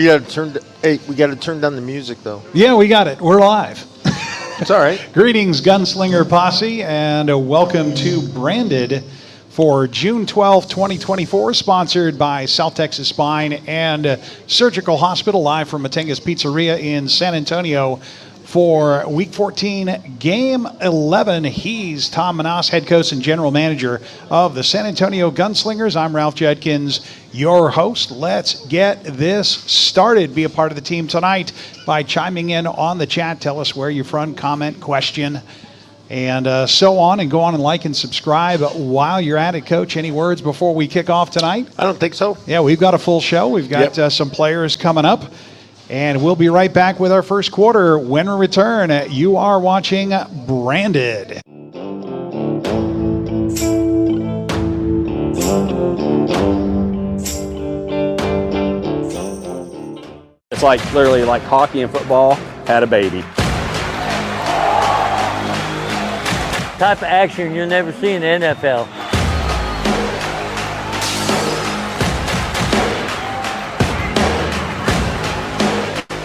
We got to turn down the music, though. Yeah, we got it. We're live. It's all right. Greetings, Gunslinger Posse, and welcome to Branded for June 12, 2024, sponsored by South Texas Spine and Surgical Hospital, live from Matenga's Pizzeria in San Antonio for Week 14, Game 11. He's Tom Manas, head coach and general manager of the San Antonio Gunslingers. I'm Ralph Judkins, your host. Let's get this started. Be a part of the team tonight by chiming in on the chat. Tell us where you're from, comment, question, and so on. And go on and like and subscribe while you're at it. Coach, any words before we kick off tonight? I don't think so. Yeah, we've got a full show. We've got some players coming up. And we'll be right back with our first quarter when we return. You are watching Branded. It's literally like hockey and football had a baby. Type of action you'll never see in the NFL.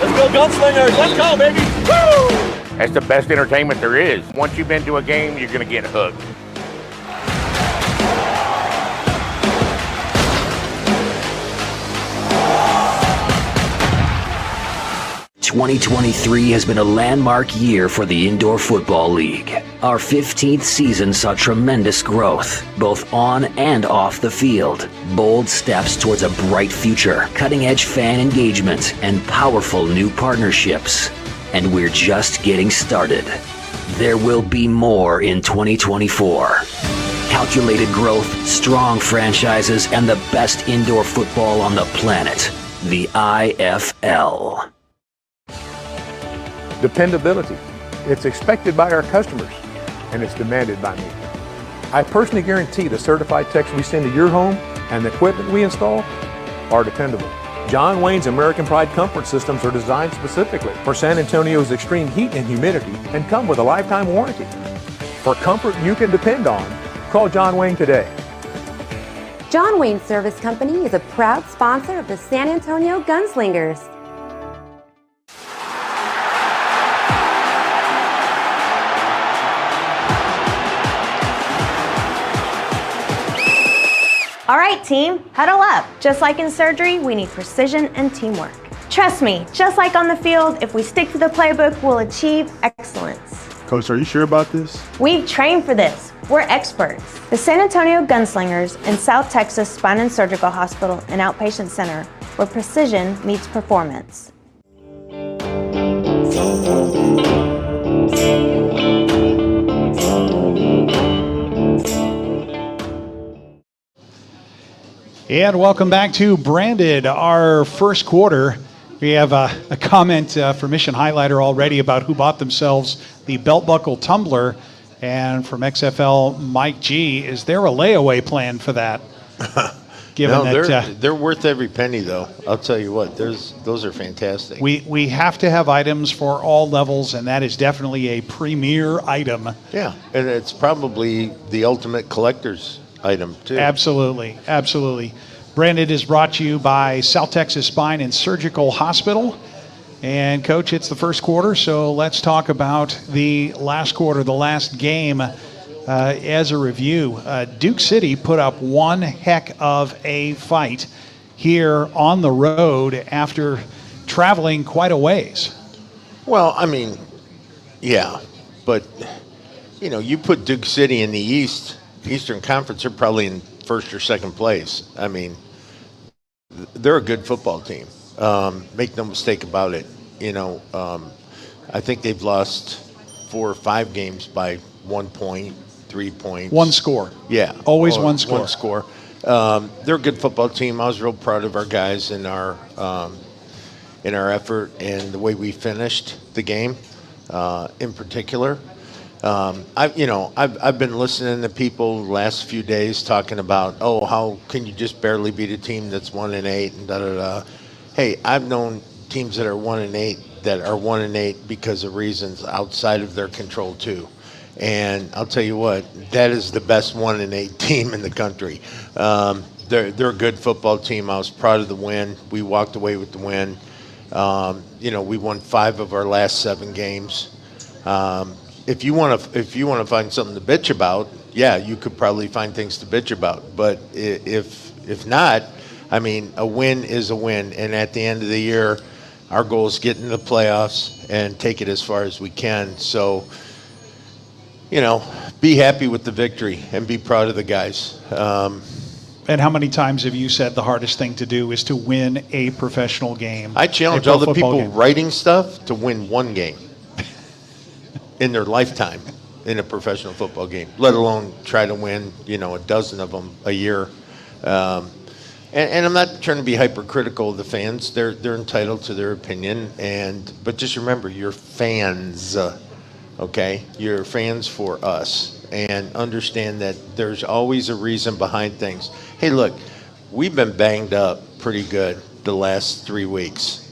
Let's go Gunslingers, let's go baby! Woo! That's the best entertainment there is. Once you've been to a game, you're going to get hooked. 2023 has been a landmark year for the Indoor Football League. Our 15th season saw tremendous growth, both on and off the field. Bold steps towards a bright future, cutting-edge fan engagement, and powerful new partnerships. And we're just getting started. There will be more in 2024. Calculated growth, strong franchises, and the best indoor football on the planet. The IFL. Dependability. It's expected by our customers, and it's demanded by me. I personally guarantee the certified techs we send to your home and the equipment we install are dependable. John Wayne's American Pride comfort systems are designed specifically for San Antonio's extreme heat and humidity and come with a lifetime warranty. For comfort you can depend on, call John Wayne today. John Wayne Service Company is a proud sponsor of the San Antonio Gunslingers. All right, team, huddle up. Just like in surgery, we need precision and teamwork. Trust me, just like on the field, if we stick to the playbook, we'll achieve excellence. Coach, are you sure about this? We've trained for this. We're experts. The San Antonio Gunslingers and South Texas Spine and Surgical Hospital and Outpatient Center, where precision meets performance. And welcome back to Branded, our first quarter. We have a comment from Mission Highlighter already about who bought themselves the belt buckle tumbler. And from XFL Mike G, is there a layaway plan for that? Given that they're worth every penny, though. I'll tell you what, those are fantastic. We have to have items for all levels, and that is definitely a premier item. Yeah, and it's probably the ultimate collector's item, too. Absolutely, absolutely. Branded is brought to you by South Texas Spine and Surgical Hospital. And, Coach, it's the first quarter, so let's talk about the last quarter, the last game. As a review, Duke City put up one heck of a fight here on the road after traveling quite a ways. Well, I mean, yeah, but, you put Duke City in the Eastern Conference, they're probably in first or second place. I mean, they're a good football team. Make no mistake about it. I think they've lost 4 or 5 games by 1 point, 3 points. One score. Yeah. Always one score. One score. They're a good football team. I was real proud of our guys in our effort and the way we finished the game, in particular. I've been listening to people the last few days talking about, how can you just barely beat a team that's 1-8 and da da da. Hey, I've known teams that are 1-8 that are 1-8 because of reasons outside of their control too. And I'll tell you what, that is the best 1-8 team in the country. They're a good football team. I was proud of the win. We walked away with the win. We won 5 of our last 7 games. If you want to find something to bitch about, yeah, you could probably find things to bitch about. But if not, I mean, a win is a win. And at the end of the year, our goal is get into the playoffs and take it as far as we can. So, be happy with the victory and be proud of the guys. And how many times have you said the hardest thing to do is to win a professional game? I challenge all the people writing stuff to win 1 game in their lifetime in a professional football game, let alone try to win, a dozen of them a year. And I'm not trying to be hypercritical of the fans. They're entitled to their opinion. But just remember, you're fans, okay? You're fans for us. And understand that there's always a reason behind things. Hey, look, we've been banged up pretty good the last 3 weeks.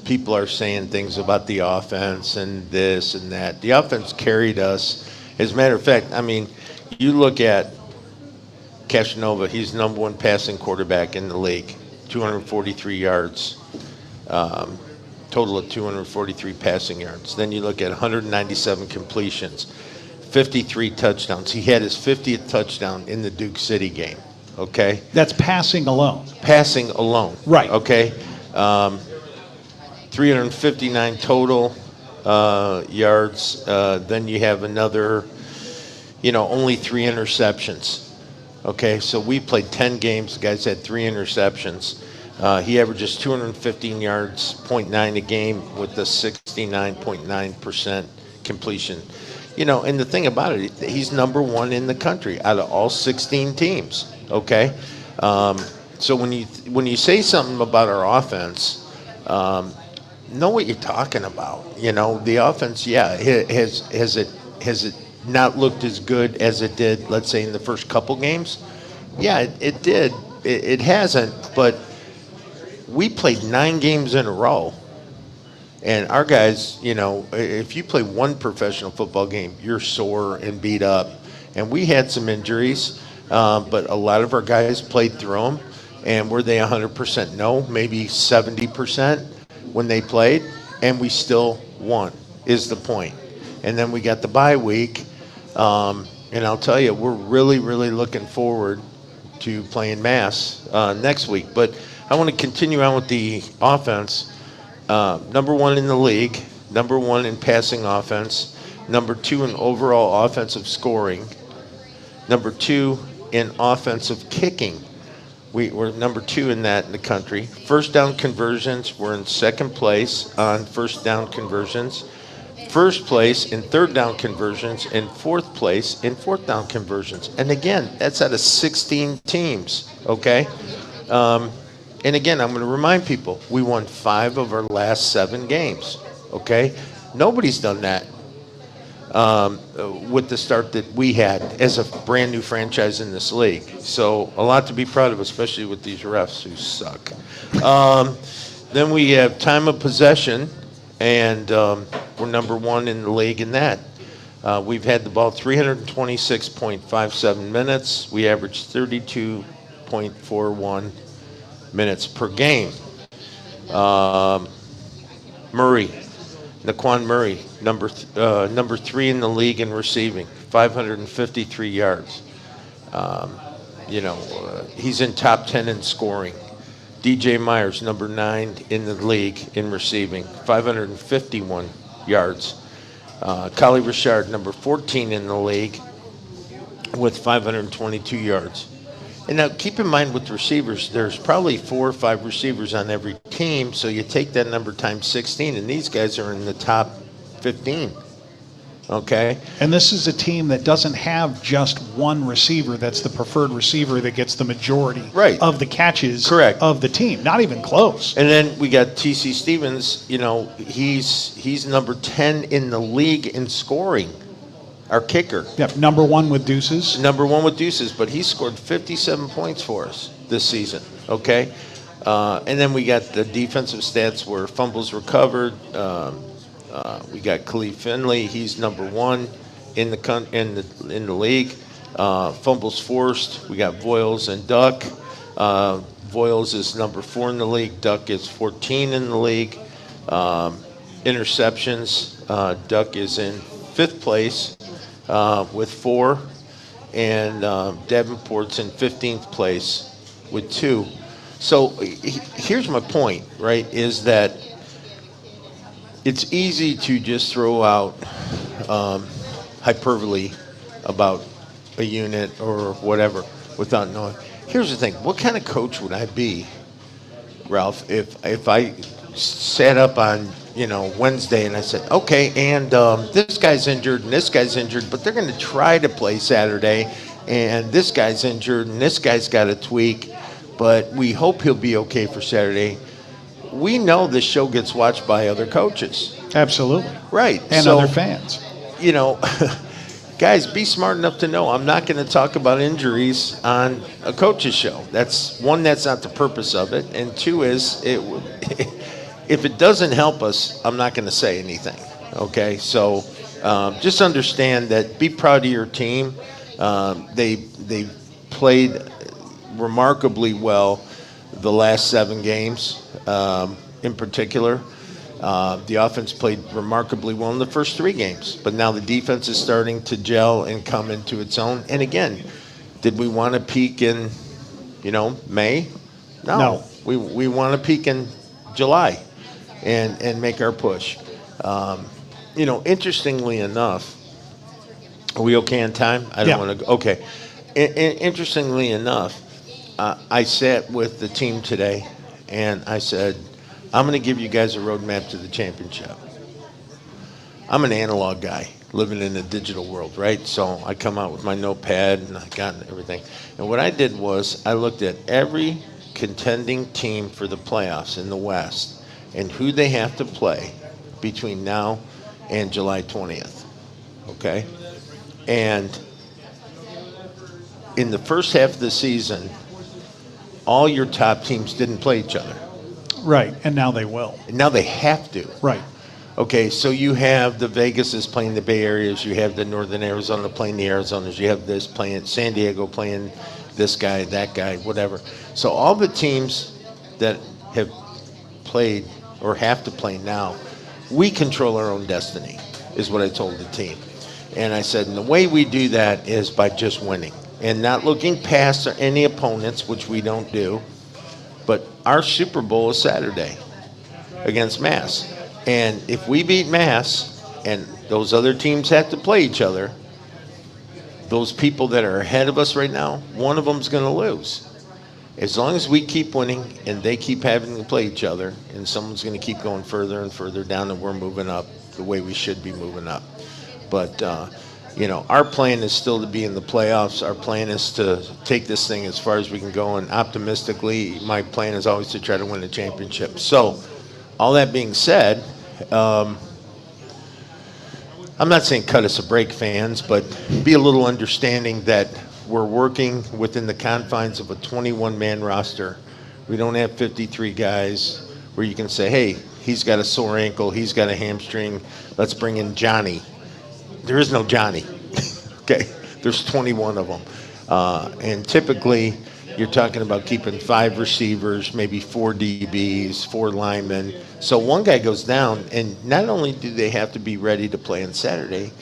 People are saying things about the offense and this and that. The offense carried us. As a matter of fact, I mean, you look at Casanova, he's the number 1 passing quarterback in the league, 243 yards, total of 243 passing yards. Then you look at 197 completions, 53 touchdowns. He had his 50th touchdown in the Duke City game, okay? That's passing alone. Passing alone. Right. Okay. 359 total yards. Then you have another, only 3 interceptions. Okay, so we played 10 games. The guys had 3 interceptions. He averages 215 yards, 0.9 a game with a 69.9% completion. And the thing about it, he's number 1 in the country out of all 16 teams. Okay, so when you say something about our offense, know what you're talking about. The offense, yeah, has it not looked as good as it did, let's say, in the first couple games? Yeah, it did. It hasn't, but we played 9 games in a row. And our guys, if you play 1 professional football game, you're sore and beat up. And we had some injuries, but a lot of our guys played through them. And were they 100%? No, maybe 70% when they played. And we still won, is the point. And then we got the bye week. And I'll tell you, we're really, really looking forward to playing Mass next week. But I want to continue on with the offense. Number 1 in the league, number 1 in passing offense, number 2 in overall offensive scoring, number 2 in offensive kicking. We're number 2 in that in the country. First down conversions, we're in 2nd place on first down conversions. 1st place in 3rd down conversions, and 4th place in 4th down conversions. And again, that's out of 16 teams, okay? And again, I'm going to remind people, we won 5 of our last 7 games, okay? Nobody's done that with the start that we had as a brand new franchise in this league. So a lot to be proud of, especially with these refs who suck. Then we have time of possession, and we're number 1 in the league in that. We've had the ball 326.57 minutes. We average 32.41 minutes per game. Naquan Murray, number 3 in the league in receiving, 553 yards. He's in top 10 in scoring. DJ Myers, number 9 in the league in receiving, 551 yards. Kali Richard, number 14 in the league with 522 yards. And now keep in mind with receivers, there's probably 4 or 5 receivers on every team. So you take that number times 16, and these guys are in the top 15. Okay. And this is a team that doesn't have just one receiver that's the preferred receiver that gets the majority Right. of the catches Correct. of the team. Not even close. And then we got T.C. Stevens. You know, he's number 10 in the league in scoring. Our kicker. Yep, number 1 with deuces. Number 1 with deuces, but he scored 57 points for us this season. Okay. And then we got the defensive stats where fumbles recovered. We got Khalif Finley. He's number 1 in the league. Fumbles forced. We got Voiles and Duck. Voiles is number 4 in the league. Duck is 14 in the league. Interceptions. Duck is in 5th place with 4, and Davenport's in 15th place with 2. So here's my point, right? Is that it's easy to just throw out hyperbole about a unit or whatever without knowing. Here's the thing. What kind of coach would I be, Ralph, if I sat up on, Wednesday and I said, okay, and this guy's injured and this guy's injured, but they're going to try to play Saturday, and this guy's injured and this guy's got a tweak, but we hope he'll be okay for Saturday. We know this show gets watched by other coaches. Absolutely. Right. And so, other fans. Guys, be smart enough to know I'm not going to talk about injuries on a coach's show. That's not the purpose of it. And 2 is, if it doesn't help us, I'm not going to say anything. Okay? So just understand that, be proud of your team. They played remarkably well the last 7 games in particular. The offense played remarkably well in the first 3 games, but now the defense is starting to gel and come into its own. And again, did we want to peak in, May? No. We want to peak in July and make our push. Interestingly enough, are we okay on time? I don't want to go. Okay. Interestingly enough, I sat with the team today, and I said, I'm going to give you guys a roadmap to the championship. I'm an analog guy living in a digital world, right? So I come out with my notepad, and I got everything. And what I did was I looked at every contending team for the playoffs in the West and who they have to play between now and July 20th, okay? And in the first half of the season, all your top teams didn't play each other. Right, and now they will. And now they have to. Right. Okay, so you have the Vegases playing the Bay Areas, you have the Northern Arizona playing the Arizonas, you have this playing San Diego playing this guy, that guy, whatever. So all the teams that have played or have to play now, we control our own destiny, is what I told the team. And I said, and the way we do that is by just winning and not looking past any opponents, which we don't do. But our Super Bowl is Saturday against Mass. And if we beat Mass and those other teams have to play each other, those people that are ahead of us right now, one of them's going to lose. As long as we keep winning and they keep having to play each other, and someone's going to keep going further and further down, and we're moving up the way we should be moving up. But, our plan is still to be in the playoffs. Our plan is to take this thing as far as we can go, and optimistically, my plan is always to try to win the championship. So, all that being said, I'm not saying cut us a break, fans, but be a little understanding that we're working within the confines of a 21-man roster. We don't have 53 guys where you can say, hey, he's got a sore ankle, he's got a hamstring, let's bring in Johnny. There is no Johnny. Okay, there's 21 of them. And typically, you're talking about keeping 5 receivers, maybe 4 DBs, 4 linemen. So one guy goes down, and not only do they have to be ready to play on Saturday,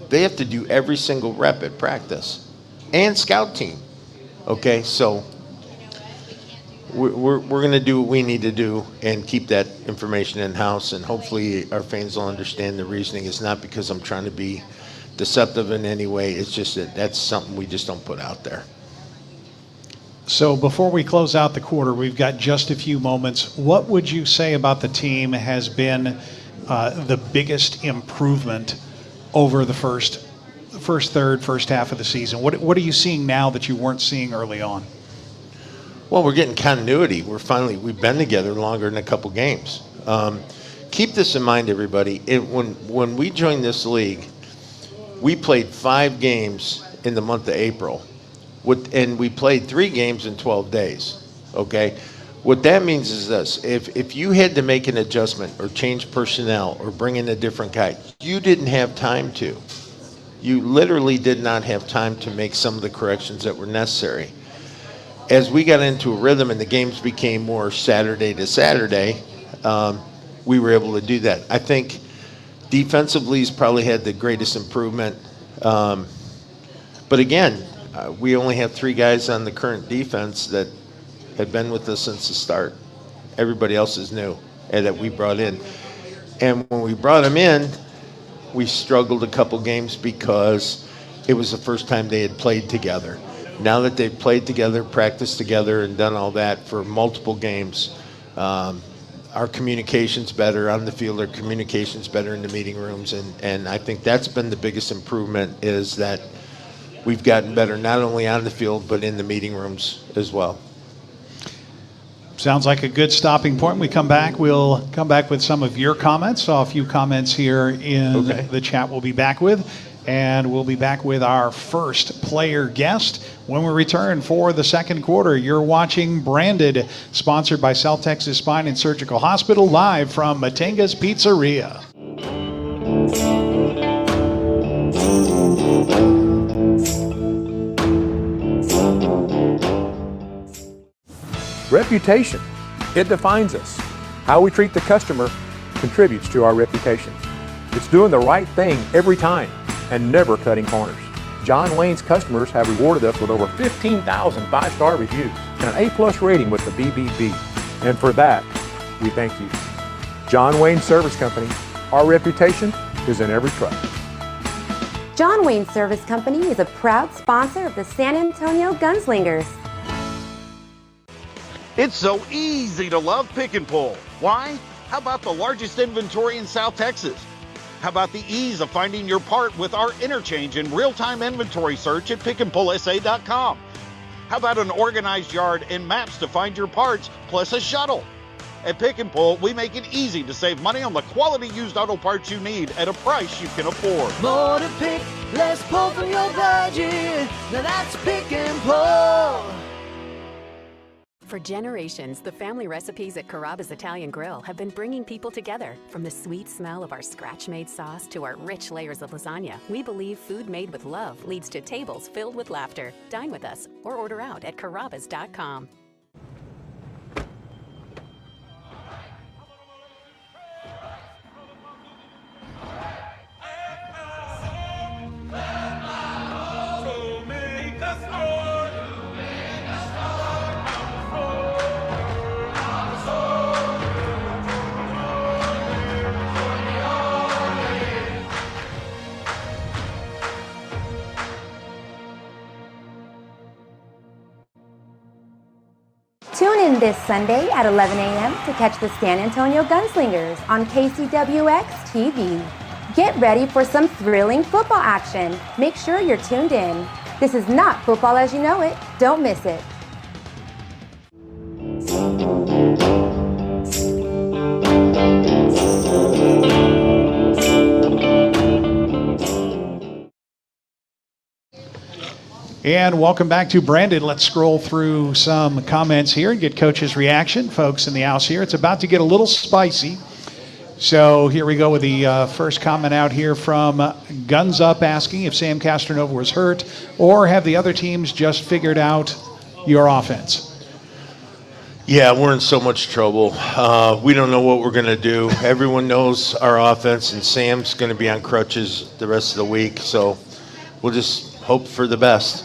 they have to do every single rep at practice and scout team. Okay, so we're going to do what we need to do and keep that information in-house, and hopefully our fans will understand the reasoning. It's not because I'm trying to be deceptive in any way. It's just that that's something we just don't put out there. So before we close out the quarter, we've got just a few moments. What would you say about the team has been the biggest improvement over the first third, first half of the season? What are you seeing now that you weren't seeing early on? Well, we're getting continuity. We've been together longer than a couple games. Keep this in mind, everybody. When we joined this league, we played 5 games in the month of April. And we played 3 games in 12 days, okay? What that means is this. If you had to make an adjustment or change personnel or bring in a different guy, you didn't have time to. You literally did not have time to make some of the corrections that were necessary. As we got into a rhythm and the games became more Saturday to Saturday, we were able to do that. I think defensively he's probably had the greatest improvement. But again, we only have 3 guys on the current defense that have been with us since the start. Everybody else is new and that we brought in. And when we brought them in, we struggled a couple games because it was the first time they had played together. Now that they've played together, practiced together, and done all that for multiple games, our communication's better on the field, our communication's better in the meeting rooms, and I think that's been the biggest improvement, is that we've gotten better not only on the field but in the meeting rooms as well. Sounds like a good stopping point. We come back. We'll come back with some of your comments. Saw a few comments here in the chat we'll be back with. And we'll be back with our first player guest when we return for the second quarter. You're watching Branded, sponsored by South Texas Spine and Surgical Hospital, live from Matenga's Pizzeria. Reputation, it defines us. How we treat the customer contributes to our reputation. It's doing the right thing every time and never cutting corners. John Wayne's customers have rewarded us with over 15,000 5-star reviews and an A+ rating with the BBB. And for that, we thank you. John Wayne Service Company, our reputation is in every truck. John Wayne Service Company is a proud sponsor of the San Antonio Gunslingers. It's so easy to love Pick and Pull. Why? How about the largest inventory in South Texas? How about the ease of finding your part with our interchange and real-time inventory search at pickandpullsa.com? How about an organized yard and maps to find your parts, plus a shuttle? At Pick and Pull, we make it easy to save money on the quality used auto parts you need at a price you can afford. More to pick, less pull from your budget. Now that's Pick and Pull. For generations, the family recipes at Carrabba's Italian Grill have been bringing people together. From the sweet smell of our scratch-made sauce to our rich layers of lasagna, we believe food made with love leads to tables filled with laughter. Dine with us or order out at carrabbas.com. Tune in this Sunday at 11 a.m. to catch the San Antonio Gunslingers on KCWX TV. Get ready for some thrilling football action. Make sure you're tuned in. This is not football as you know it. Don't miss it. And welcome back to Branded. Let's scroll through some comments here and get Coach's reaction. Folks in the house here, it's about to get a little spicy. So here we go with the first comment out here from Guns Up, asking if Sam Castronova was hurt or have the other teams just figured out your offense? Yeah, we're in so much trouble. We don't know what we're going to do. Everyone knows our offense, and Sam's going to be on crutches the rest of the week. So we'll just hope for the best.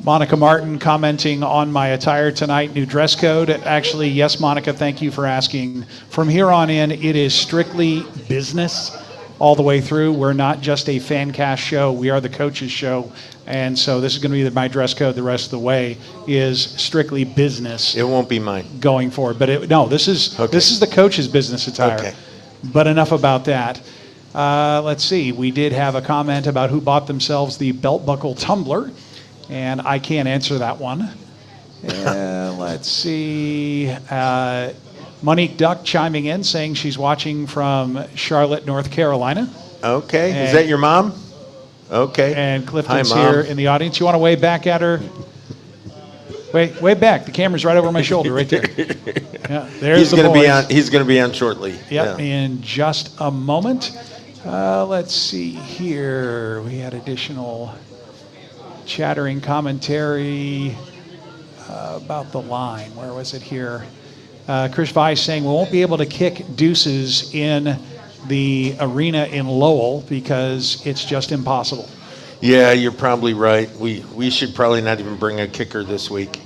Monica Martin commenting on my attire tonight, new dress code. Actually, yes, Monica, thank you for asking. From here on in, it is strictly business. all the way through. We're not just a fan cast show. We are the coaches show. And so this is going to be my dress code the rest of the way, is strictly business. It won't be mine. Going forward. But this is the coach's business attire. Okay. But enough about that. Let's see. We did have a comment about who bought themselves the belt buckle tumbler, and I can't answer that one. Let's see. Monique Duck chiming in, saying she's watching from Charlotte, North Carolina. Okay. Is that your mom? Okay. And Clifton's Hi, Mom. here in the audience. You want to wave back at her? Way back. The camera's right over my shoulder, right there. Yeah, there's the boys. He's going to be on shortly. Yep, Yeah. in just a moment. Let's see here. We had additional chattering commentary about the line. Where was it here? Chris Weiss saying we won't be able to kick deuces in the arena in Lowell because it's just impossible. Yeah, you're probably right. We should probably not even bring a kicker this week.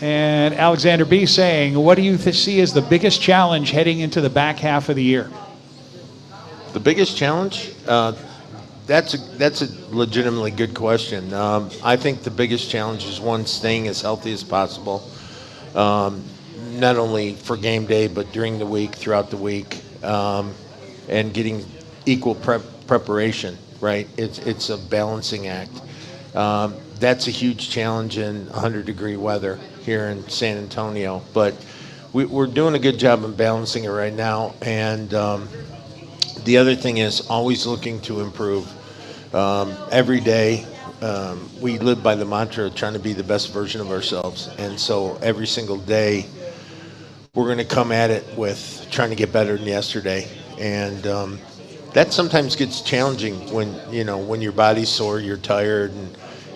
And Alexander B. saying, what do you see as the biggest challenge heading into the back half of the year? The biggest challenge? That's a legitimately good question. I think the biggest challenge is, one, staying as healthy as possible, not only for game day, but during the week, throughout the week, and getting equal preparation, right? It's a balancing act. That's a huge challenge in 100-degree weather here in San Antonio, but we're doing a good job of balancing it right now. And the other thing is always looking to improve. Every day, we live by the mantra of trying to be the best version of ourselves. And so every single day, we're going to come at it with trying to get better than yesterday. And that sometimes gets challenging when your body's sore, you're tired, and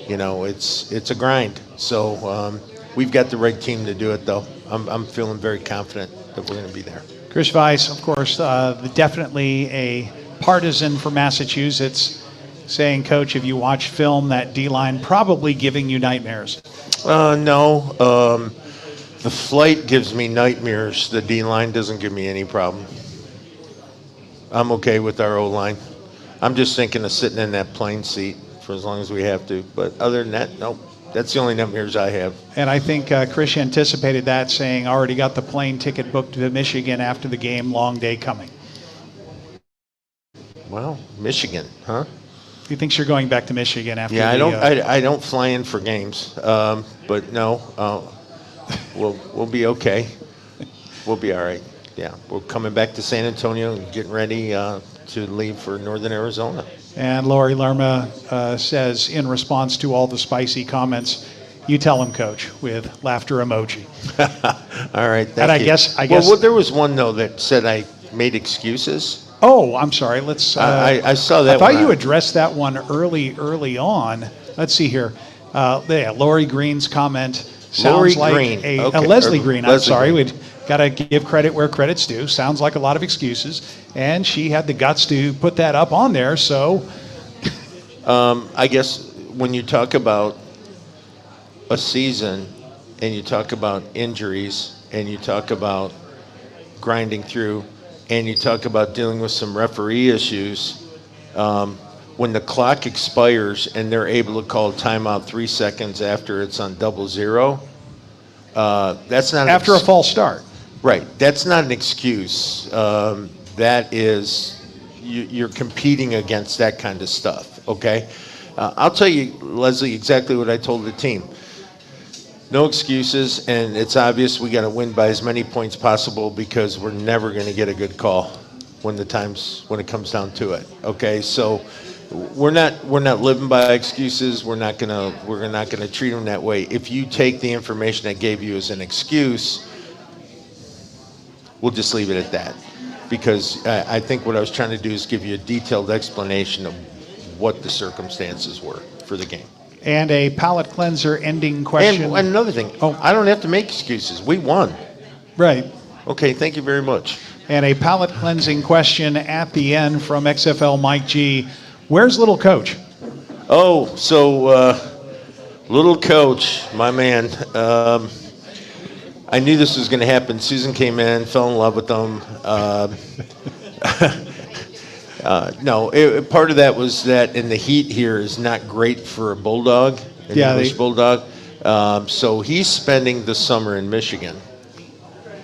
it's a grind. So we've got the right team to do it, though. I'm feeling very confident that we're going to be there. Chris Weiss, of course, definitely a partisan for Massachusetts, saying, Coach, if you watch film, that D-line probably giving you nightmares. No. The flight gives me nightmares. The D-line doesn't give me any problem. I'm okay with our O-line. I'm just thinking of sitting in that plane seat for as long as we have to. But other than that, nope. That's the only nightmares I have. And I think Chris anticipated that, saying, already got the plane ticket booked to Michigan after the game, long day coming. Well, Michigan, huh? He thinks you're going back to Michigan after. Yeah, I don't fly in for games, but no, we'll be okay. We'll be all right. Yeah, we're coming back to San Antonio and getting ready to leave for Northern Arizona. And Lori Lerma says, in response to all the spicy comments, you tell him, Coach, with laughter emoji. All right. And I guess. Well, there was one though that said I made excuses. Oh, I'm sorry. Let's. I saw that. I thought you addressed that one early on. Let's see here. Lori Green's comment sounds like Leslie Green. I'm sorry. We'd got to give credit where credit's due. Sounds like a lot of excuses, and she had the guts to put that up on there. So, I guess when you talk about a season, and you talk about injuries, and you talk about grinding through, and you talk about dealing with some referee issues, when the clock expires and they're able to call a timeout 3 seconds after it's on 00, that's not after a false start. Right. That's not an excuse. That is, you're competing against that kind of stuff. Okay. I'll tell you, Leslie, exactly what I told the team. No excuses, and it's obvious we got to win by as many points possible because we're never going to get a good call when it comes down to it. Okay, so we're not living by excuses. We're not gonna treat them that way. If you take the information I gave you as an excuse, we'll just leave it at that, because I think what I was trying to do is give you a detailed explanation of what the circumstances were for the game. And a palate cleanser ending question. And another thing, I don't have to make excuses. We won. Right. Okay, thank you very much. And a palate cleansing question at the end from XFL Mike G. Where's little coach? Oh, so little coach, my man. I knew this was going to happen. Susan came in, fell in love with them. No, part of that was that in the heat here is not great for a bulldog, an English bulldog. So he's spending the summer in Michigan.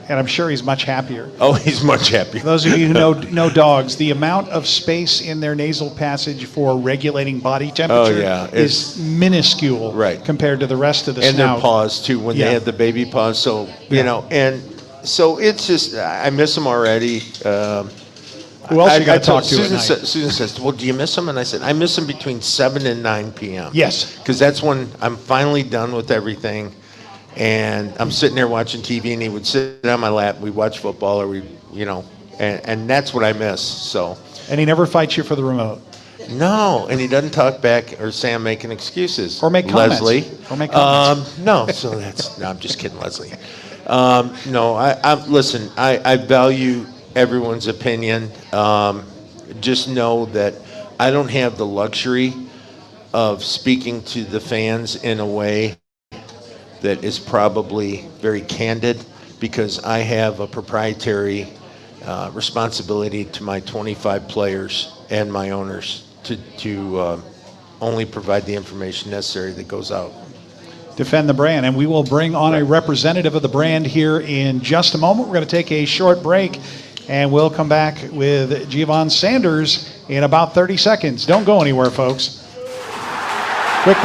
And I'm sure he's much happier. Oh, he's much happier. For those of you who know dogs, the amount of space in their nasal passage for regulating body temperature is minuscule compared to the rest of the and snout. And their paws, too, when they have the baby paws. So, you know, and so it's just, I miss them already. Who else you got to talk to at night? Susan says, well, do you miss them? And I said, I miss them between 7 and 9 p.m. Yes. Because that's when I'm finally done with everything. And I'm sitting there watching TV, and he would sit on my lap. We'd watch football, or we, you know, and that's what I miss. So. And he never fights you for the remote. No, and he doesn't talk back or say I'm making excuses. Or make comments. Leslie. Or make comments. No, so that's no. I'm just kidding, Leslie. No, listen. I value everyone's opinion. Just know that I don't have the luxury of speaking to the fans in a way that is probably very candid, because I have a proprietary responsibility to my 25 players and my owners to only provide the information necessary that goes out. Defend the brand, and we will bring on a representative of the brand here in just a moment. We're going to take a short break, and we'll come back with Giovanni Sanders in about 30 seconds. Don't go anywhere, folks. Quick.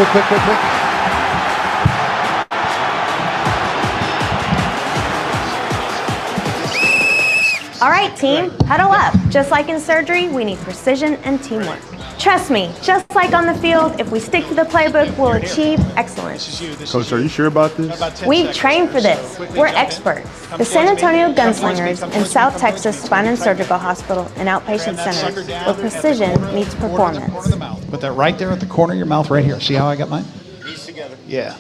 All right, team, huddle up. Just like in surgery, we need precision and teamwork. Trust me, just like on the field, if we stick to the playbook, we'll achieve excellence. Coach, are you sure about this? We've trained for this. We're experts. The San Antonio Gunslingers and South Texas Spine and Surgical Hospital and Outpatient Center, where precision meets performance. Put that right there at the corner of your mouth, right here. See how I got mine? Piece together. Yeah.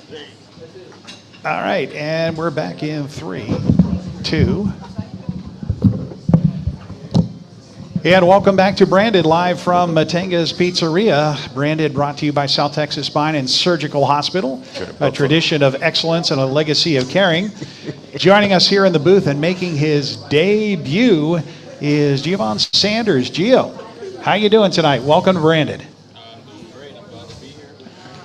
All right, and we're back in 3, 2. And welcome back to Branded, live from Matenga's Pizzeria. Branded brought to you by South Texas Spine and Surgical Hospital, a tradition of excellence and a legacy of caring. Joining us here in the booth and making his debut is Giovanni Sanders. Gio, how you doing tonight? Welcome to Branded. Doing great. I'm glad to be here.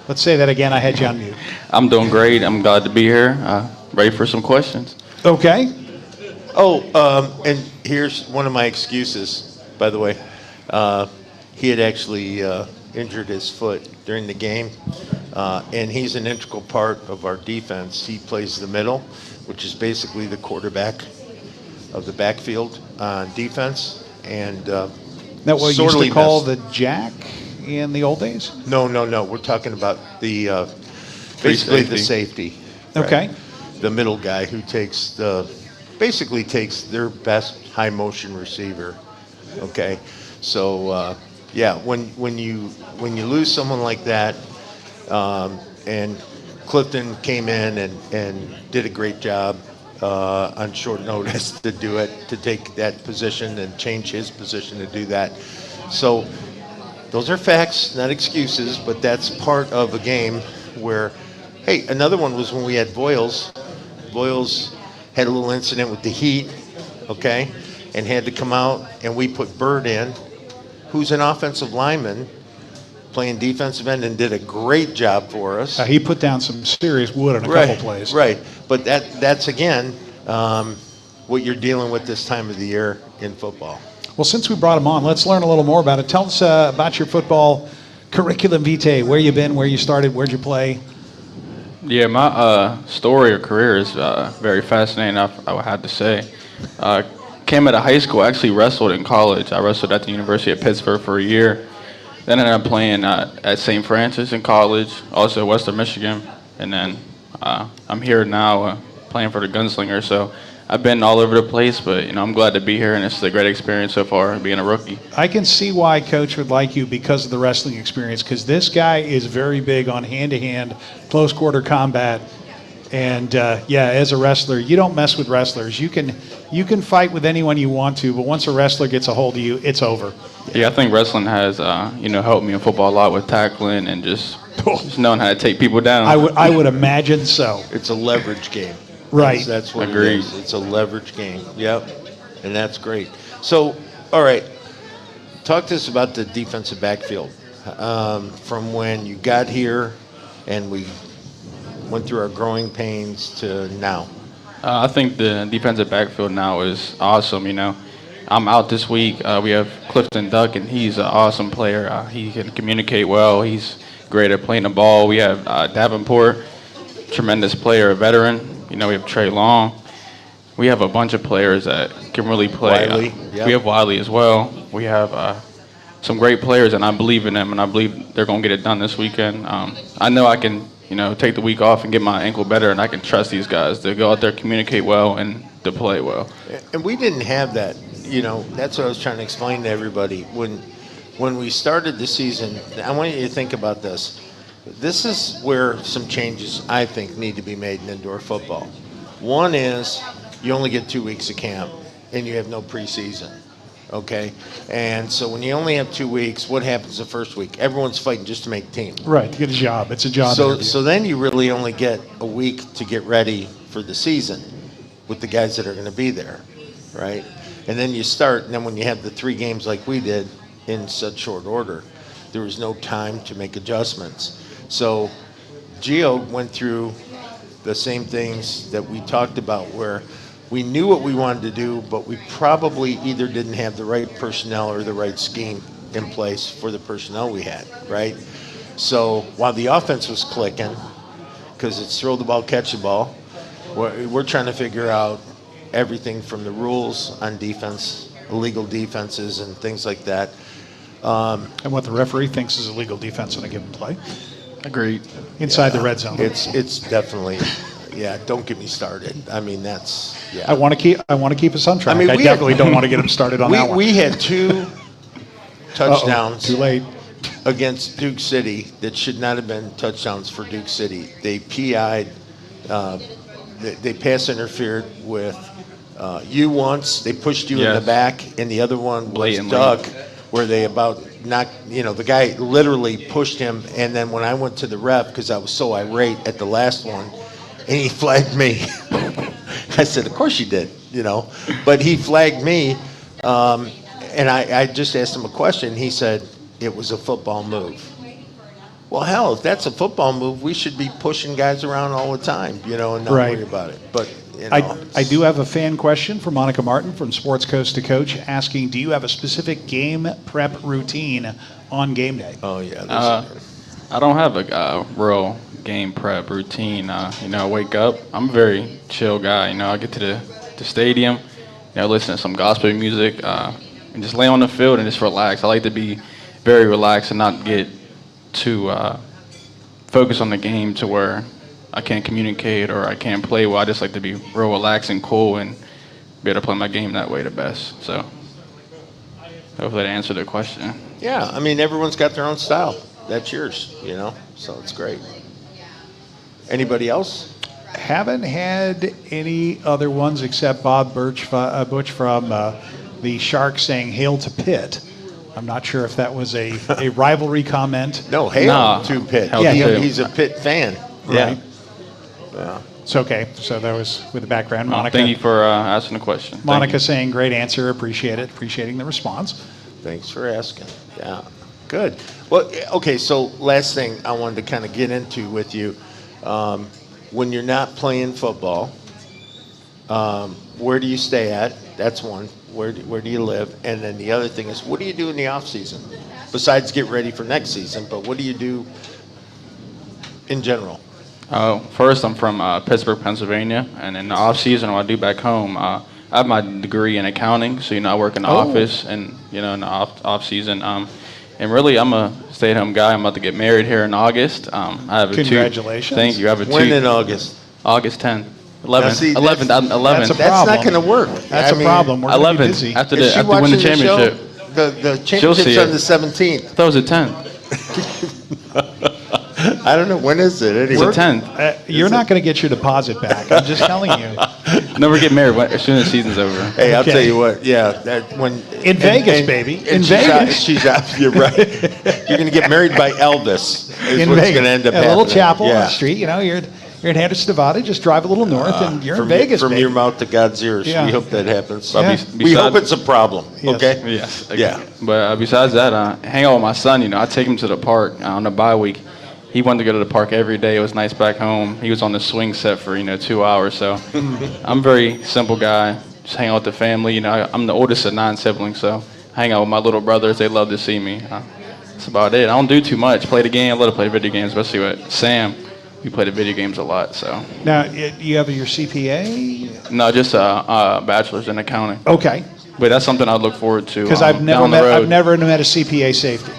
Let's say that again. I had you on mute. I'm doing great. I'm glad to be here. Ready for some questions. Okay. Oh, and here's one of my excuses. By the way, he had actually injured his foot during the game, and he's an integral part of our defense. He plays the middle, which is basically the quarterback of the backfield on defense. And that what you used to call the jack in the old days? No. We're talking about the basically the safety. Okay. Right? The middle guy who basically takes their best high motion receiver. Okay, so when you lose someone like that, and Clifton came in and did a great job on short notice to do it, to take that position and change his position to do that. So those are facts, not excuses, but that's part of a game where, hey, another one was when we had Voiles. Voiles had a little incident with the heat, okay? And had to come out, and we put Bird in, who's an offensive lineman, playing defensive end, and did a great job for us. He put down some serious wood in a couple plays. Right, but that's again, what you're dealing with this time of the year in football. Well, since we brought him on, let's learn a little more about it. Tell us about your football curriculum vitae, where you been, where you started, where'd you play? Yeah, my story or career is very fascinating, I would have to say. Came out of high school, actually wrestled in college. I wrestled at the University of Pittsburgh for a year. Then I ended up playing at St. Francis in college, also Western Michigan. And then I'm here now playing for the Gunslinger. So I've been all over the place, but I'm glad to be here, and it's a great experience so far, being a rookie. I can see why Coach would like you because of the wrestling experience, because this guy is very big on hand-to-hand, close-quarter combat. And as a wrestler, you don't mess with wrestlers. You can fight with anyone you want to, but once a wrestler gets a hold of you, it's over. Yeah, I think wrestling has helped me in football a lot with tackling and just knowing how to take people down. I would imagine so. It's a leverage game. Right. That's what Agreed. it is. It's a leverage game. Yep. And that's great. So, all right. Talk to us about the defensive backfield. From when you got here and we went through our growing pains to now. I think the defensive backfield now is awesome. I'm out this week. We have Clifton Duck, and he's an awesome player. He can communicate well. He's great at playing the ball. We have Davenport, tremendous player, a veteran. We have Trey Long. We have a bunch of players that can really play. Wiley, yep. We have Wiley as well. We have some great players, and I believe in them, and I believe they're going to get it done this weekend. I know I can, take the week off and get my ankle better, and I can trust these guys to go out there, communicate well, and to play well. And we didn't have that. That's what I was trying to explain to everybody. When we started the season, I want you to think about this. This is where some changes, I think, need to be made in indoor football. One is you only get 2 weeks of camp, and you have no preseason. Okay, and so when you only have 2 weeks, what happens the first week? Everyone's fighting just to make team. Right, to get a job. It's a job. So then you really only get a week to get ready for the season with the guys that are going to be there, right? And then you start, and then when you have the 3 games like we did in such short order, there was no time to make adjustments. So Gio went through the same things that we talked about, where we knew what we wanted to do, but we probably either didn't have the right personnel or the right scheme in place for the personnel we had, right? So while the offense was clicking, because it's throw the ball, catch the ball, we're trying to figure out everything from the rules on defense, illegal defenses, and things like that. And what the referee thinks is illegal defense on a given play. Agreed. Inside the red zone. It's definitely, yeah. Don't get me started. I mean, that's yeah. I want to keep us on track. I definitely don't want to get them started on that one. We had 2 touchdowns. Too late. Against Duke City that should not have been touchdowns for Duke City. They PI'd, they pass interfered with you once. They pushed you in the back, and the other one was Blatantly. Doug, where they about knocked, the guy literally pushed him. And then when I went to the ref, because I was so irate at the last one, and he flagged me. I said, of course you did, But he flagged me, and I just asked him a question. He said, it was a football move. Well, hell, if that's a football move, we should be pushing guys around all the time, and not worry about it. But I do have a fan question from Monica Martin from Sports Coast to Coach asking, do you have a specific game prep routine on game day? Oh, yeah. I don't have a real game prep routine. I wake up. I'm a very chill guy. I get to the stadium, listen to some gospel music, and just lay on the field and just relax. I like to be very relaxed and not get too focused on the game to where I can't communicate or I can't play well. I just like to be real relaxed and cool and be able to play my game that way the best. So hopefully that answered the question. Yeah, I mean, everyone's got their own style. That's yours, so it's great. Anybody else? Haven't had any other ones except Bob Butch from the Sharks saying hail to Pitt. I'm not sure if that was a rivalry comment. No, hail to Pitt. Yeah, he's a Pitt fan. Right. Yeah. It's okay. So that was with the background. Monica. Thank you for asking the question. Monica saying great answer. Appreciate it. Appreciating the response. Thanks for asking. Yeah. Good. Well, okay, so last thing I wanted to kind of get into with you. When you're not playing football, where do you stay at? That's one. Where do you live? And then the other thing is, what do you do in the off season? Besides get ready for next season, but what do you do in general? First, I'm from Pittsburgh, Pennsylvania, and in the off season, what I do back home, I have my degree in accounting, so I work in the office, and in the off season. And really, I'm a stay-at-home guy. I'm about to get married here in August. I have Congratulations. Thank you. I have When in August? August 10th. 11th. 11th. That's a That's not going to work. That's a problem. We're going to be busy. After Is she we win the watching the show? championship. The She'll see championship's on it. the 17th. I thought it was the 10th. I don't know. When is it? Anyway. It's the 10th. You're not going to get your deposit back. I'm just telling you. Never get married as soon as the season's over. Hey, I'll Okay. tell you what. Yeah, when In Vegas, baby. In she's Vegas. she's out. You're right. You're going to get married by Elvis. Is In what's Vegas. going to end up a little happening. chapel on Yeah. the street. You're in Henderson, Nevada. Just drive a little north, and you're in Vegas, From baby. your mouth to God's ears. Yeah. We hope that happens. Yeah. We hope it's a problem, Yes. okay? Yes. Yeah. But besides that, hang out with my son. I take him to the park on the bye week. He wanted to go to the park every day. It was nice back home. He was on the swing set for 2 hours. So I'm a very simple guy. Just hang out with the family. I'm the oldest of 9 siblings, so hang out with my little brothers. They love to see me. That's about it. I don't do too much. Play the game. I love to play video games, especially with Sam. We play the video games a lot. So Now, you have your CPA? no, just a bachelor's in accounting. Okay. But that's something I look forward to. Because I've never down the met road. I've never met a CPA safety.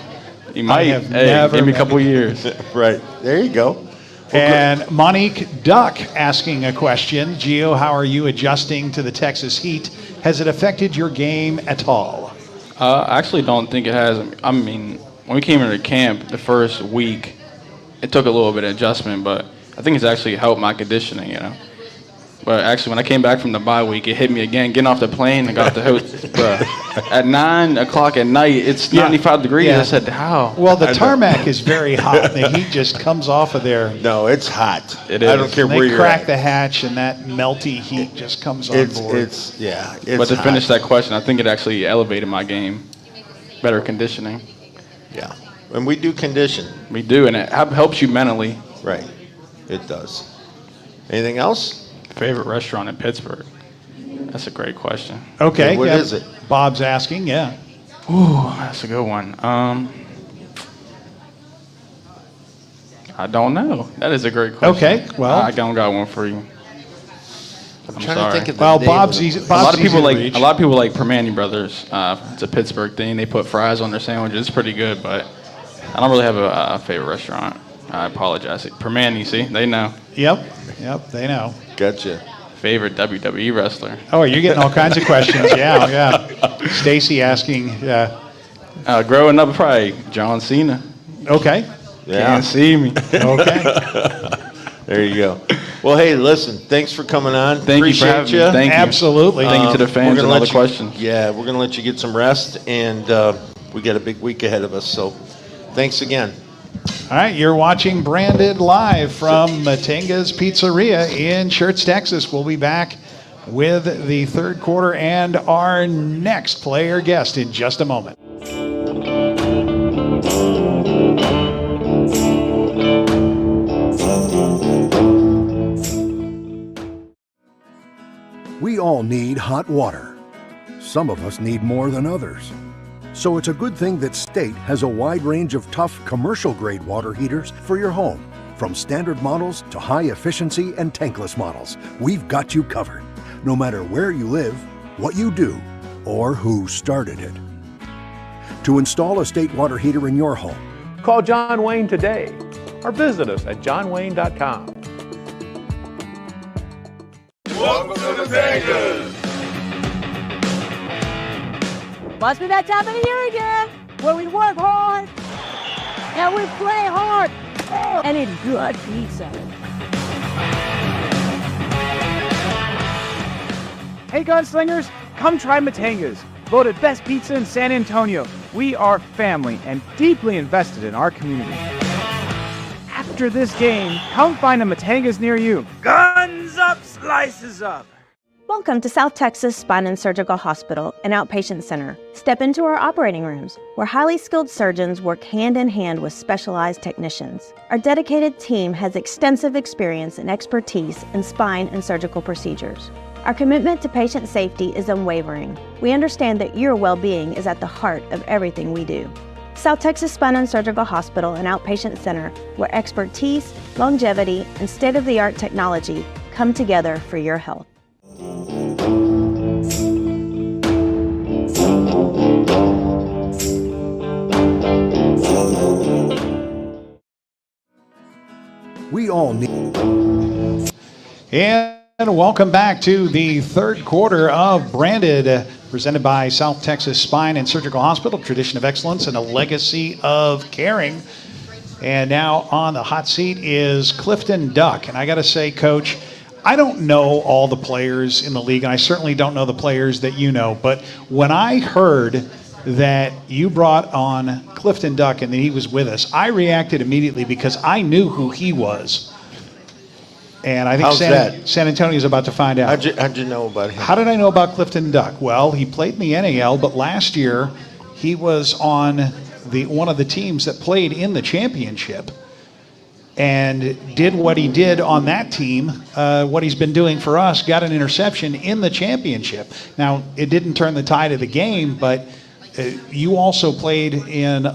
You might. have Hey, never give me a met- couple years. Right. There you go. And Monique Duck asking a question. Gio, how are you adjusting to the Texas heat? Has it affected your game at all? I actually don't think it has. I mean, when we came into camp the first week, it took a little bit of adjustment, but I think it's actually helped my conditioning, But actually, when I came back from the bye week, it hit me again. Getting off the plane and got off the hotel. At 9 o'clock at night, it's 95 degrees. Yeah. I said, how? Well, the tarmac is very hot. The heat just comes off of there. No, it's hot. It I is. don't care And where they you're crack at. the hatch, and that melty heat just comes on board. It's But to hot. finish that question, I think it actually elevated my game. Better conditioning. Yeah. And we do condition. We do, and it helps you mentally. Right. It does. Anything else? Favorite restaurant in Pittsburgh? That's a great question. Okay. What is it? Bob's asking, yeah. Ooh, that's a good one. I don't know. That is a great question. Okay, well- I don't got one for you. I'm trying sorry. to think of the Well, name Bob's of easy. the- a lot of people easy to like reach. a lot of people like Permane Brothers. It's a Pittsburgh thing. They put fries on their sandwiches. It's pretty good, but I don't really have a favorite restaurant. I apologize. Permane, see, they know. Yep, they know. Gotcha. Favorite WWE wrestler. Oh, you're getting all kinds of questions. Yeah. Stacy asking, Growing up, probably John Cena. okay. Yeah. Can't see me. Okay. There you go. Well, hey, listen, thanks for coming on. Thank you for Appreciate having me. ya. Thank you. Absolutely. Thank you to the We're fans gonna and all let the you- questions. Yeah, we're going to let you get some rest, and we got a big week ahead of us. So thanks again. All right, you're watching Branded live from Matenga's Pizzeria in Schertz, Texas. We'll be back with the third quarter and our next player guest in just a moment. We all need hot water. Some of us need more than others. So it's a good thing that State has a wide range of tough commercial-grade water heaters for your home. From standard models to high-efficiency and tankless models, we've got you covered. No matter where you live, what you do, or who started it. To install a State water heater in your home, Call John Wayne today or visit us at johnwayne.com. Welcome to the Tigers. Must be that time of the year again where we work hard and we play hard and eat good pizza. Hey gunslingers, come try Matanga's, voted best pizza in San Antonio. We are family and deeply invested in our community. After this game, come find a Matanga's near you. Guns up, slices up. Welcome to South Texas Spine and Surgical Hospital, an outpatient center. Step into our operating rooms, where highly skilled surgeons work hand in hand with specialized technicians. Our dedicated team has extensive experience and expertise in spine and surgical procedures. Our commitment to patient safety is unwavering. We understand that your well-being is at the heart of everything we do. South Texas Spine and Surgical Hospital, an outpatient center where expertise, longevity, and state-of-the-art technology come together for your health. we all need. And welcome back to the third quarter of Branded, presented by South Texas Spine and Surgical Hospital, tradition of excellence and a legacy of caring. And now on the hot seat is Clifton Duck. And I got to say, Coach, I don't know all the players in the league, and I certainly don't know the players that you know, but when I heard that you brought on Clifton Duck and that he was with us, I reacted immediately because I knew who he was. And I think How's that? San Antonio is about to find out. How'd you know about him? How did I know about Clifton Duck? Well, he played in the NAL, but last year he was on one of the teams that played in the championship and did what he did on that team, what he's been doing for us, got an interception in the championship. Now, it didn't turn the tide of the game, but you also played on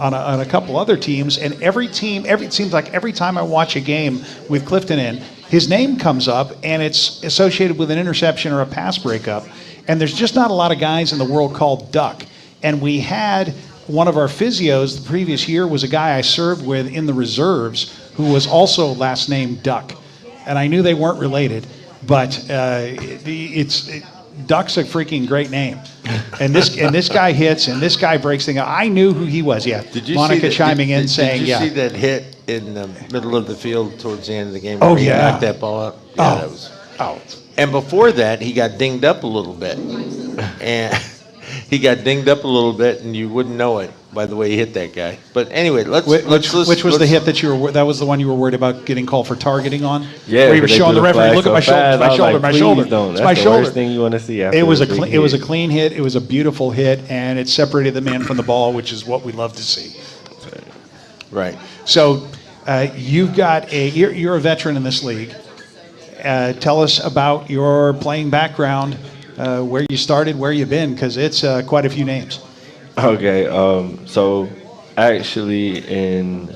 a couple other teams, and it seems like every time I watch a game with Clifton in, his name comes up, and it's associated with an interception or a pass breakup. And there's just not a lot of guys in the world called Duck. And we had one of our physios the previous year was a guy I served with in the reserves who was also last name Duck. And I knew they weren't related, but Duck's a freaking great name. And this guy hits, and this guy breaks things. I knew who he was. Yeah. Did you Monica see that, chiming in saying, Did you yeah. see that hit in the middle of the field towards the end of the game? Oh, where he yeah. knocked that ball up. Yeah, Oh. that was. Oh. And before that, he got dinged up a little bit, and he got dinged up a little bit, and you wouldn't know it by the way he hit that guy. But anyway, Which was the hit that that was the one you were worried about getting called for targeting on? Yeah, where you were they showing threw the referee, flag look at so my shoulder, fast. I my was shoulder, like, my please shoulder. don't. It's That's my the shoulder. worst thing you want to see after It was a a big it was a hit. clean hit. It was a beautiful hit, and it separated the man from the ball, which is what we love to see. Right. So you've got you're a veteran in this league. Tell us about your playing background, where you started, where you've been, because it's quite a few names. Okay, so actually in,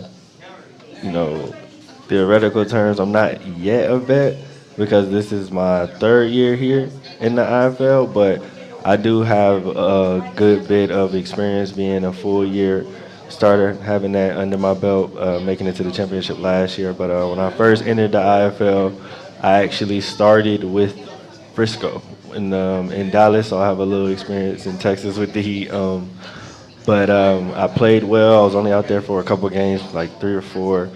theoretical terms, I'm not yet a vet because this is my third year here in the IFL, but I do have a good bit of experience being a full year starter, having that under my belt, making it to the championship last year. But when I first entered the IFL, I actually started with Frisco in Dallas, so I have a little experience in Texas with the Heat. But I played well. I was only out there for a couple games, like 3 or 4,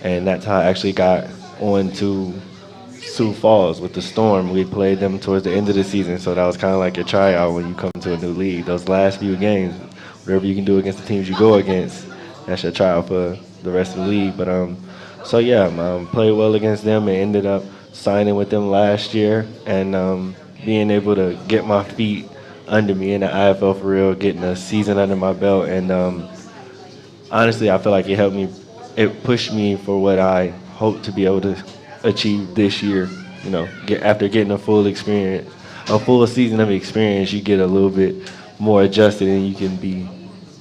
and that's how I actually got on to Sioux Falls with the Storm. We played them towards the end of the season, so that was kind of like your tryout when you come to a new league. Those last few games, whatever you can do against the teams you go against, that's your tryout for the rest of the league. But played well against them and ended up signing with them last year and being able to get my feet under me in the IFL for real, getting a season under my belt. And honestly, I feel like it helped me. It pushed me for what I hope to be able to achieve this year. After getting a full season of experience, you get a little bit more adjusted and you can be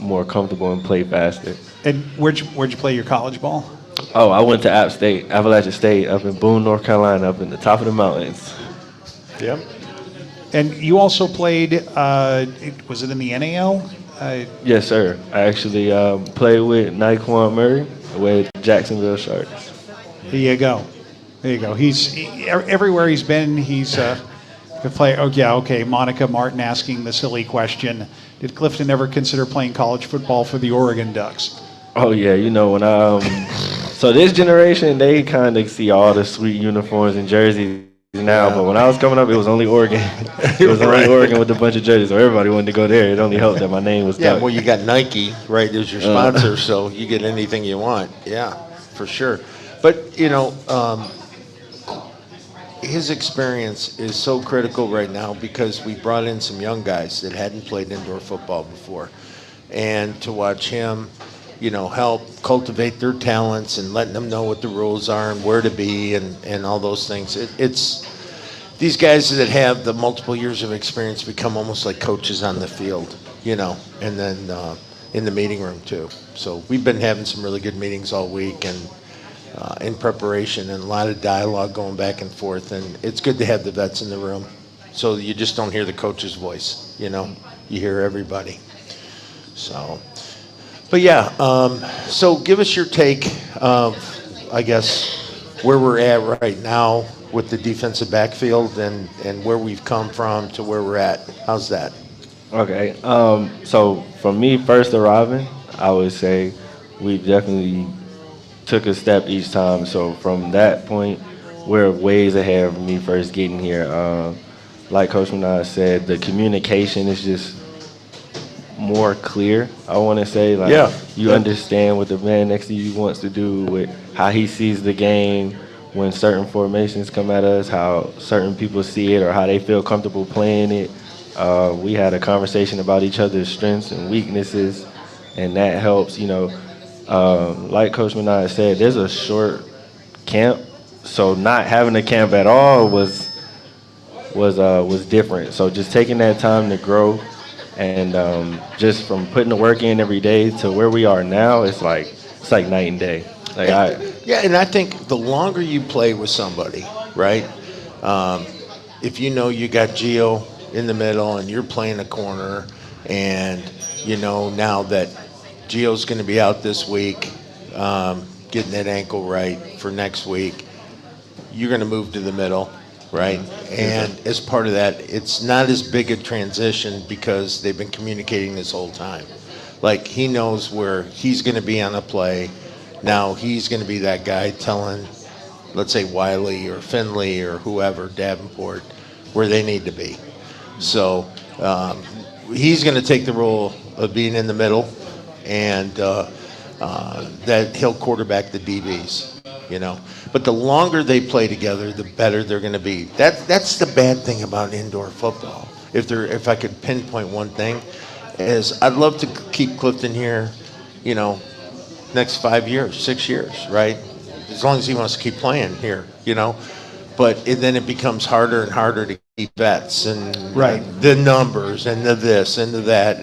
more comfortable and play faster. And where'd you play your college ball? Oh, I went to Appalachia State up in Boone, North Carolina, up in the top of the mountains. Yep. And you also played, was it in the NAL? Yes, sir. I actually played with Naquan Murray with Jacksonville Sharks. There you go. Everywhere he's been, he's a player. Oh, yeah, okay. Monica Martin asking the silly question. Did Clifton ever consider playing college football for the Oregon Ducks? Oh, yeah. When so this generation, they kind of see all the sweet uniforms and jerseys now, but when I was coming up, it was only Oregon. It was only Oregon with a bunch of jerseys, so everybody wanted to go there. It only helped that my name was Duck. Well, you got Nike, right, as your sponsor, so you get anything you want. Yeah, for sure. But, his experience is so critical right now because we brought in some young guys that hadn't played indoor football before. And to watch him, help cultivate their talents and letting them know what the rules are and where to be and all those things. It's these guys that have the multiple years of experience become almost like coaches on the field, and then in the meeting room too. So we've been having some really good meetings all week and in preparation and a lot of dialogue going back and forth. And it's good to have the vets in the room so you just don't hear the coach's voice, you hear everybody. So. But yeah, so give us your take of, I guess, where we're at right now with the defensive backfield and where we've come from to where we're at. How's that? Okay, so for me, first arriving, I would say we definitely took a step each time. So from that point, we're ways ahead of me first getting here. Like Coach Minaj said, the communication is just more clear, I want to say. You understand what the man next to you wants to do, with how he sees the game, when certain formations come at us, how certain people see it or how they feel comfortable playing it. We had a conversation about each other's strengths and weaknesses, and that helps. Like Coach Minaj said, there's a short camp, so not having a camp at all was different. So just taking that time to grow, and just from putting the work in every day to where we are now, it's like night and day. And I think the longer you play with somebody, right? If you know you got Gio in the middle and you're playing a corner, and now that Gio's going to be out this week, getting that ankle right for next week, you're going to move to the middle, right? And as part of that, it's not as big a transition because they've been communicating this whole time. Like, he knows where he's going to be on a play. Now he's going to be that guy telling, let's say, Wiley or Finley or whoever, Davenport, where they need to be. So he's going to take the role of being in the middle, and that he'll quarterback the DBs, But the longer they play together, the better they're going to be. That's the bad thing about indoor football. If I could pinpoint one thing, is I'd love to keep Clifton here, next 5 years, 6 years, right? As long as he wants to keep playing here, But then it becomes harder and harder to keep vets and the numbers and the this and the that.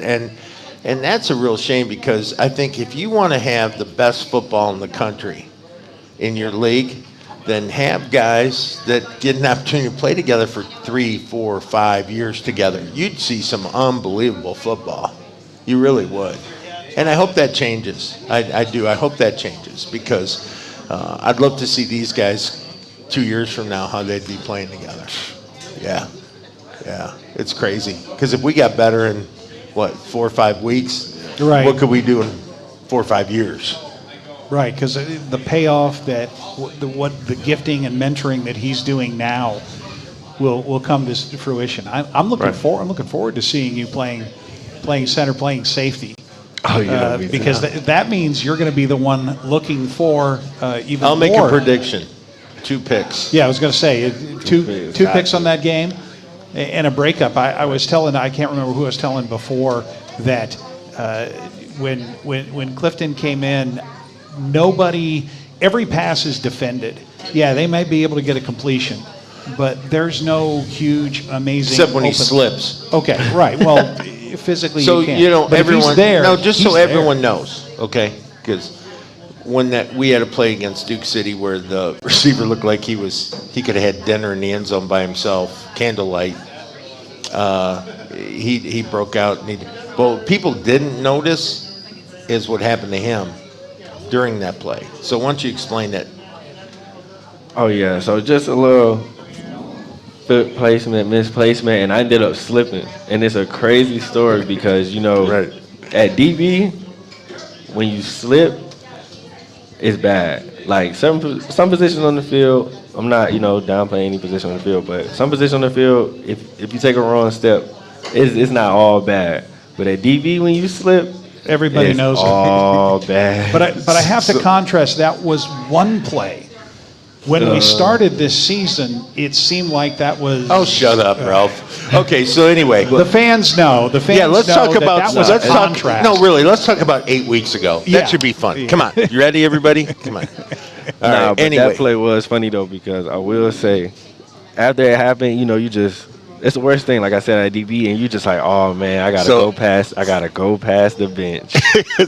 And that's a real shame, because I think if you want to have the best football in the country in your league, then have guys that get an opportunity to play together for 3, 4, 5 years together. You'd see some unbelievable football. You really would. And I hope that changes. I do. I hope that changes, because I'd love to see these guys 2 years from now, how they'd be playing together. Yeah. It's crazy. Because if we got better in, 4 or 5 weeks, right, what could we do in 4 or 5 years? Right, because the payoff the gifting and mentoring that he's doing now will come to fruition. I'm looking forward to seeing you playing center, playing safety. Oh yeah, because that means you're going to be the one looking for even more. I'll make a prediction. 2 picks. Yeah, I was going to say two picks on that game and a breakup. I can't remember who I was telling before that when Clifton came in, every pass is defended. Yeah, they might be able to get a completion, but there's no huge, amazing. Except when he slips. Okay, right. Well, physically, so you can't. But everyone. if he's there, just so everyone knows, okay? Because when we had a play against Duke City where the receiver looked like he could have had dinner in the end zone by himself, candlelight. He broke out, and what people didn't notice is what happened to him during that play. So why don't you explain that? Oh yeah, so just a little foot placement, misplacement, and I ended up slipping. And it's a crazy story because at DB, when you slip, it's bad. Like some positions on the field, I'm not downplaying any position on the field, but some positions on the field, if you take a wrong step, it's not all bad. But at DB, when you slip, everybody knows all bad. But I have to contrast. That was one play. When we started this season, it seemed like that was. Oh, shut up, Ralph. Okay, so anyway, the fans know. Let's talk about that was a contrast. No, really, let's talk about 8 weeks ago. Yeah. That should be fun. Come on, you ready, everybody? Come on. All right. But that play was funny though, because I will say, after it happened, it's the worst thing. Like I said at DB, and you just like, oh man, I gotta go past the bench.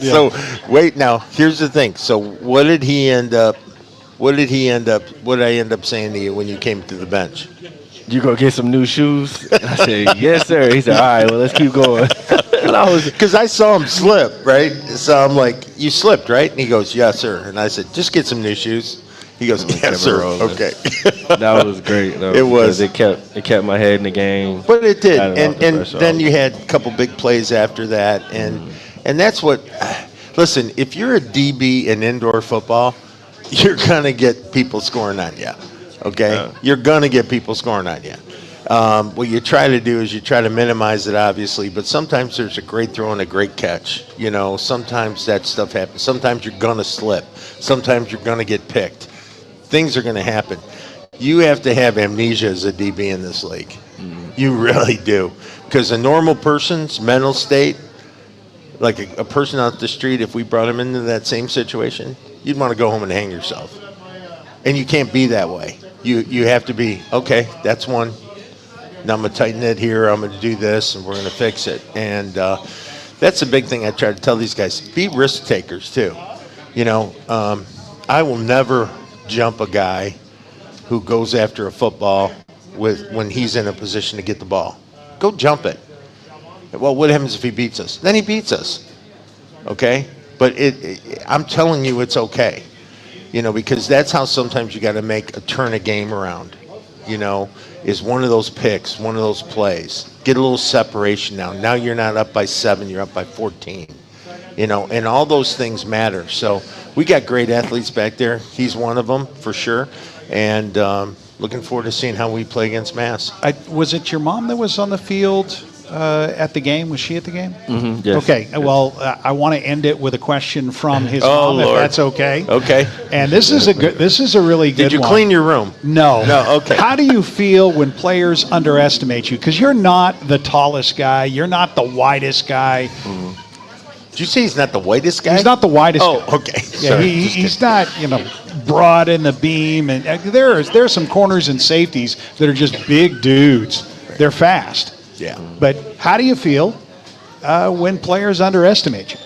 So wait, now here's the thing. So what did I end up saying to you when you came to the bench? You go get some new shoes? I said, yes, sir. He said, all right, well, let's keep going. Because I saw him slip, right? So I'm like, you slipped, right? And he goes, yes, sir. And I said, just get some new shoes. He goes, yes, sir. Okay. That was great, though. It was. It kept my head in the game. But it did. And then you had a couple big plays after that. And that's what, listen, if you're a DB in indoor football, you're going to get people scoring on you, okay? Yeah. You're going to get people scoring on you. What you try to do is you try to minimize it, obviously, but sometimes there's a great throw and a great catch. Sometimes that stuff happens. Sometimes you're going to slip. Sometimes you're going to get picked. things are going to happen. You have to have amnesia as a DB in this league. You really do. Because a normal person's mental state, like a person out the street, if we brought him into that same situation, you'd want to go home and hang yourself. And you can't be that way. You have to be, okay, that's one. Now I'm going to tighten it here. I'm going to do this, and we're going to fix it. And that's the big thing I try to tell these guys. Be risk takers, too. You know, I will never jump a guy who goes after a football when he's in a position to get the ball. Go jump it. Well, what happens if he beats us? Then he beats us, okay? But I'm telling you it's okay, you know, because that's how sometimes you got to make a turn a game around, you know, is one of those picks, one of those plays. Get a little separation now. Now you're not up by 7, you're up by 14, you know, and all those things matter. So we got great athletes back there. He's one of them for sure. And looking forward to seeing how we play against Mass. Was it your mom that was on the field at the game? Was she at the game? Mm-hmm, yes. Okay. Well, I want to end it with a question from his Oh, mom, if Lord. that's okay. Okay. And this is a really good one. Did you clean your room? No. No, okay. How do you feel when players underestimate you? Because you're not the tallest guy. You're not the widest guy. Did you say he's not the whitest guy? He's not the widest guy. Oh, okay. Yeah, Sorry. he's not, you know, broad in the beam. And there's some corners and safeties that are just big dudes. They're fast. Yeah. But how do you feel when players underestimate you?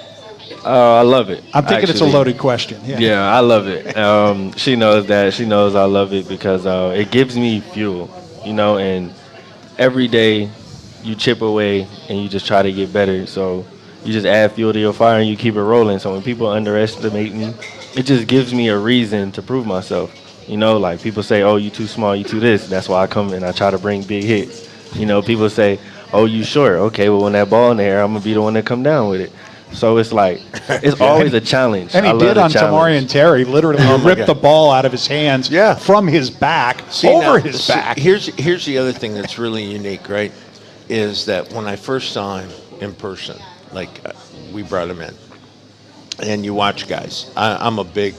I love it. I'm thinking it's a actually. loaded question. Yeah. Yeah, I love it. She knows that. She knows I love it because it gives me fuel, you know, and every day you chip away and you just try to get better. So you just add fuel to your fire and you keep it rolling. So when people underestimate me, it just gives me a reason to prove myself. You know, like people say, oh, you too small, you too this. That's why I come and I try to bring big hits. You know, people say, oh, you short. Okay, well, when that ball in the air, I'm going to be the one that come down with it. So it's like, it's always a challenge. And he I love did the on challenge. Tamari Terry, literally ripped the ball out of his hands from his back, his back. Here's the other thing that's really unique, right, is that when I first saw him in person, like we brought him in, and you watch guys. I'm a big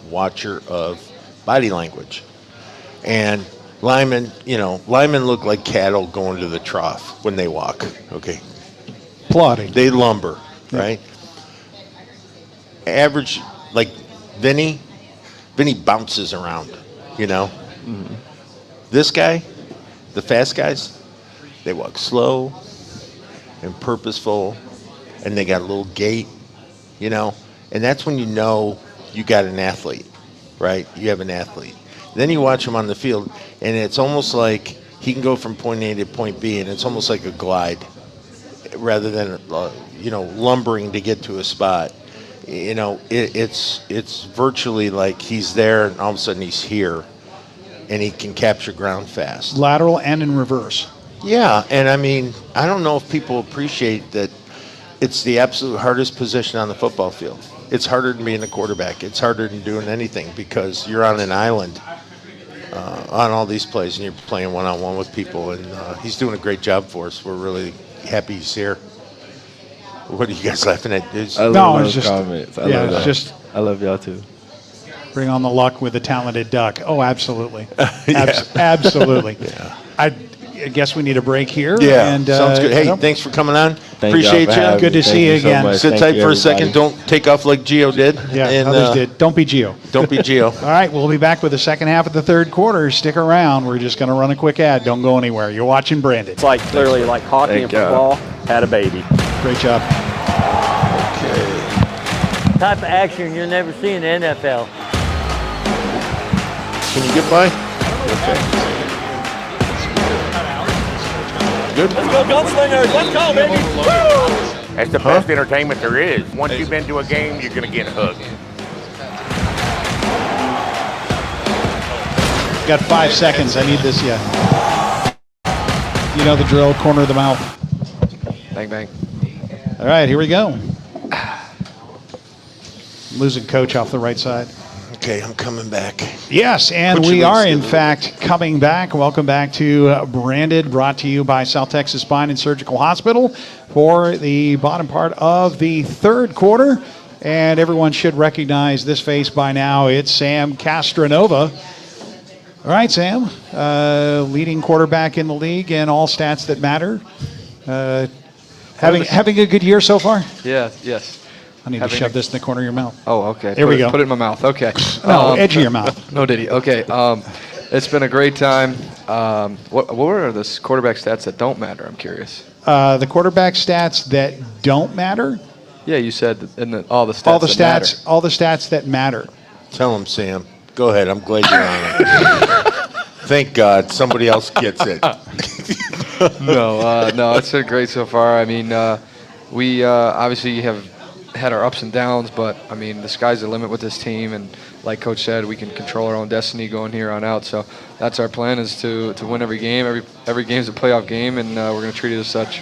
watcher of body language. And linemen look like cattle going to the trough when they walk, okay? Plodding. They lumber, right? Average, like Vinny bounces around, you know? Mm-hmm. This guy, the fast guys, they walk slow and purposeful, and they got a little gait, you know? And that's when you know you got an athlete, right? You have an athlete. Then you watch him on the field, and it's almost like he can go from point A to point B, and it's almost like a glide rather than, lumbering to get to a spot. You know, it's virtually like he's there, and all of a sudden he's here, and he can capture ground fast. Lateral and in reverse. Yeah, and I mean, I don't know if people appreciate that it's the absolute hardest position on the football field. It's harder than being a quarterback. It's harder than doing anything because you're on an island on all these plays, and you're playing one-on-one with people, and he's doing a great job for us. We're really happy he's here. What are you guys laughing at? I love those comments. I love that. Just I love y'all too. Bring on the luck with a talented duck. Oh, absolutely. Yeah. Absolutely. Yeah. I guess we need a break here. Yeah, and, sounds good. Hey, thanks for coming on. Thank Appreciate y'all for having you. Good to me. see Thank you so again. much. Sit Thank tight you, for a everybody. second. Don't take off like Gio did. Yeah, and, others did. Don't be Gio. Don't be Gio. All right, we'll be back with the second half of the third quarter. Stick around. We're just going to run a quick ad. Don't go anywhere. You're watching Brandon. It's like literally like hockey and football had a baby. Great job. Type of action you'll never see in the NFL. Can you get by? Okay. Good. Let's go, gunslingers. Let's go, baby. Woo! That's the best entertainment there is. Once you've been to a game, you're going to get hooked. Got 5 seconds. I need this, yeah. You know the drill, corner of the mouth. Bang, bang. All right, here we go. Losing coach off the right side. Okay, I'm coming back. Yes, and Put your we legs are, in together. fact, coming back. Welcome back to Branded, brought to you by South Texas Spine and Surgical Hospital for the bottom part of the third quarter. And everyone should recognize this face by now. It's Sam Castronova. All right, Sam, leading quarterback in the league and all stats that matter. Having a good year so far? Yeah, yes. I need to shove this in the corner of your mouth. Oh, okay. There we go. Put it in my mouth. Okay. No, edge of your mouth. No, did he? Okay. It's been a great time. What are the quarterback stats that don't matter? I'm curious. The quarterback stats that don't matter? Yeah, you said all the stats that matter. All the stats that matter. Tell him, Sam. Go ahead. I'm glad you're on it. Thank God somebody else gets it. No, it's been great so far. I mean, we obviously have had our ups and downs, but I mean, the sky's the limit with this team, and like Coach said, we can control our own destiny going here on out. So that's our plan, is to win every game. Every game's a playoff game, and we're going to treat it as such.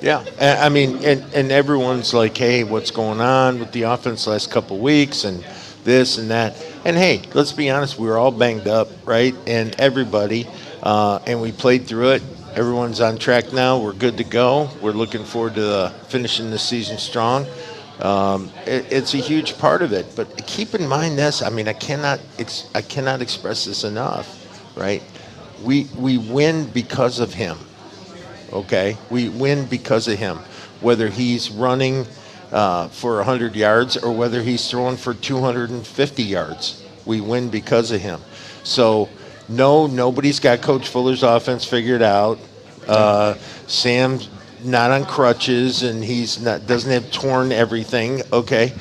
Yeah, I mean, and everyone's like, hey, what's going on with the offense last couple weeks and this and that. And, hey, let's be honest, we were all banged up, right? And everybody, and we played through it. Everyone's on track now. We're good to go. We're looking forward to finishing the season strong. It's a huge part of it. But keep in mind this. I mean, I cannot express this enough, right? We win because of him. Okay, we win because of him, whether he's running for 100 yards or whether he's throwing for 250 yards. We win because of him. So, no, nobody's got Coach Fuller's offense figured out. Sam's not on crutches, and doesn't have torn everything. Okay,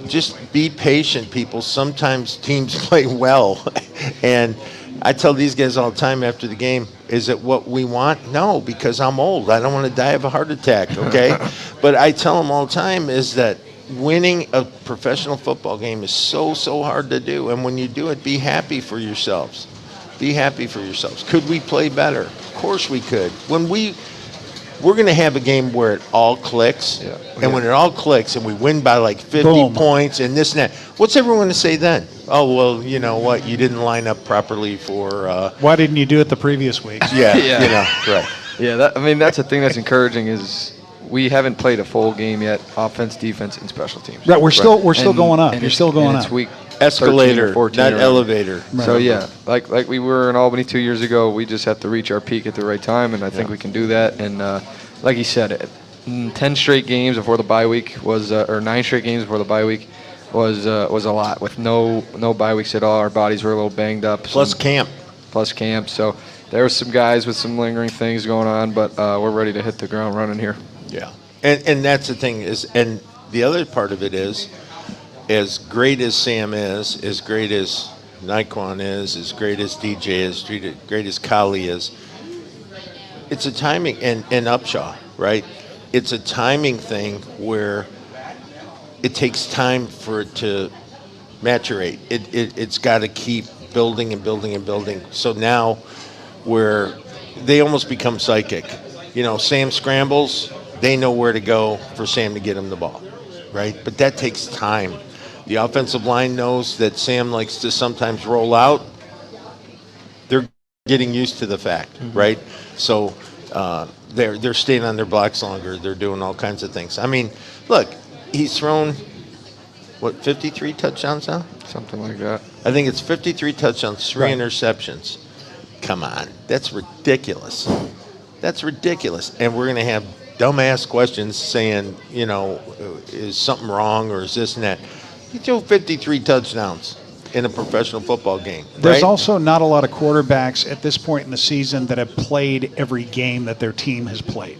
just be patient, people. Sometimes teams play well, and I tell these guys all the time after the game, is it what we want? No, because I'm old. I don't want to die of a heart attack, okay? But I tell them all the time is that winning a professional football game is so hard to do. And when you do it, be happy for yourselves. Be happy for yourselves. Could we play better? Of course we could. We're going to have a game where it all clicks. Yeah. And when it all clicks and we win by like 50 Boom. points and this and that, what's everyone going to say then? Oh, well, you know what? You didn't line up properly for... Why didn't you do it the previous weeks? Yeah, Yeah. right. Yeah, that's the thing that's encouraging is we haven't played a full game yet, offense, defense, and special teams. Right, we're still going up. And You're still going it's up. week Escalator, 13 or 14 not or- elevator. So yeah, like we were in Albany 2 years ago, we just have to reach our peak at the right time, and I think we can do that. And like he said, 10 straight games before the bye week was, or 9 straight games before the bye week was a lot. With no bye weeks at all, our bodies were a little banged up. Plus camp. So there were some guys with some lingering things going on, but we're ready to hit the ground running here. Yeah, and that's the thing is, and the other part of it is, as great as Sam is, as great as Naquan is, as great as DJ is, great as Kali is, it's a timing, and Upshaw, right? It's a timing thing where it takes time for it to maturate. It's got to keep building and building and building. So now where they almost become psychic. You know, Sam scrambles, they know where to go for Sam to get him the ball, right? But that takes time. The offensive line knows that Sam likes to sometimes roll out. They're getting used to the fact, right? So they're staying on their blocks longer. They're doing all kinds of things. I mean, look, he's thrown, 53 touchdowns now? Something like that. I think it's 53 touchdowns, 3 interceptions. Come on. That's ridiculous. That's ridiculous. And we're going to have dumbass questions saying, you know, is something wrong or is this and that. He threw 53 touchdowns in a professional football game. There's right? also not a lot of quarterbacks at this point in the season that have played every game that their team has played.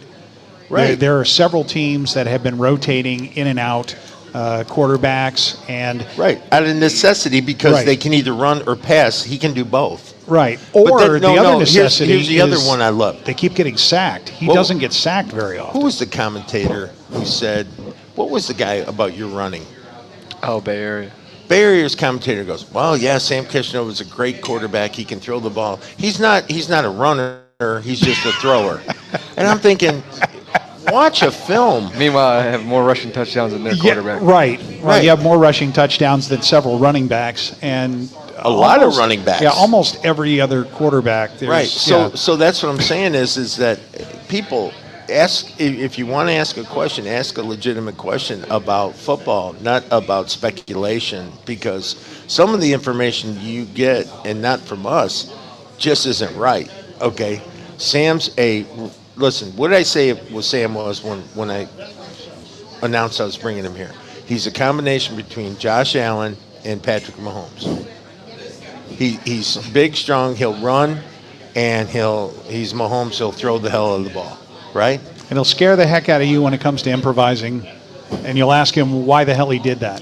Right. There are several teams that have been rotating in and out quarterbacks, and right, out of necessity, because Right. they can either run or pass. He can do both. right. But Or then- the other here's necessity the other is one I love. they keep getting sacked. He Well, doesn't get sacked very often. Who was the commentator who said, what was the guy about your running? Oh, Bay Area. Bay Area's commentator goes, well, yeah, Sam Kishnova is a great quarterback. He can throw the ball. He's not a runner. He's just a thrower. And I'm thinking, watch a film. Meanwhile, I have more rushing touchdowns than their quarterback. Right. Right. You have more rushing touchdowns than several running backs, and A lot of running backs. Yeah, almost every other quarterback. Right. So that's what I'm saying is that people, if you want to ask a question, ask a legitimate question about football, not about speculation, because some of the information you get, and not from us, just isn't right. Okay, listen. What did I say what Sam was when I announced I was bringing him here? He's a combination between Josh Allen and Patrick Mahomes. He's big, strong. He'll run, and he's Mahomes. He'll throw the hell out of the ball, right? And he'll scare the heck out of you when it comes to improvising, and you'll ask him why the hell he did that.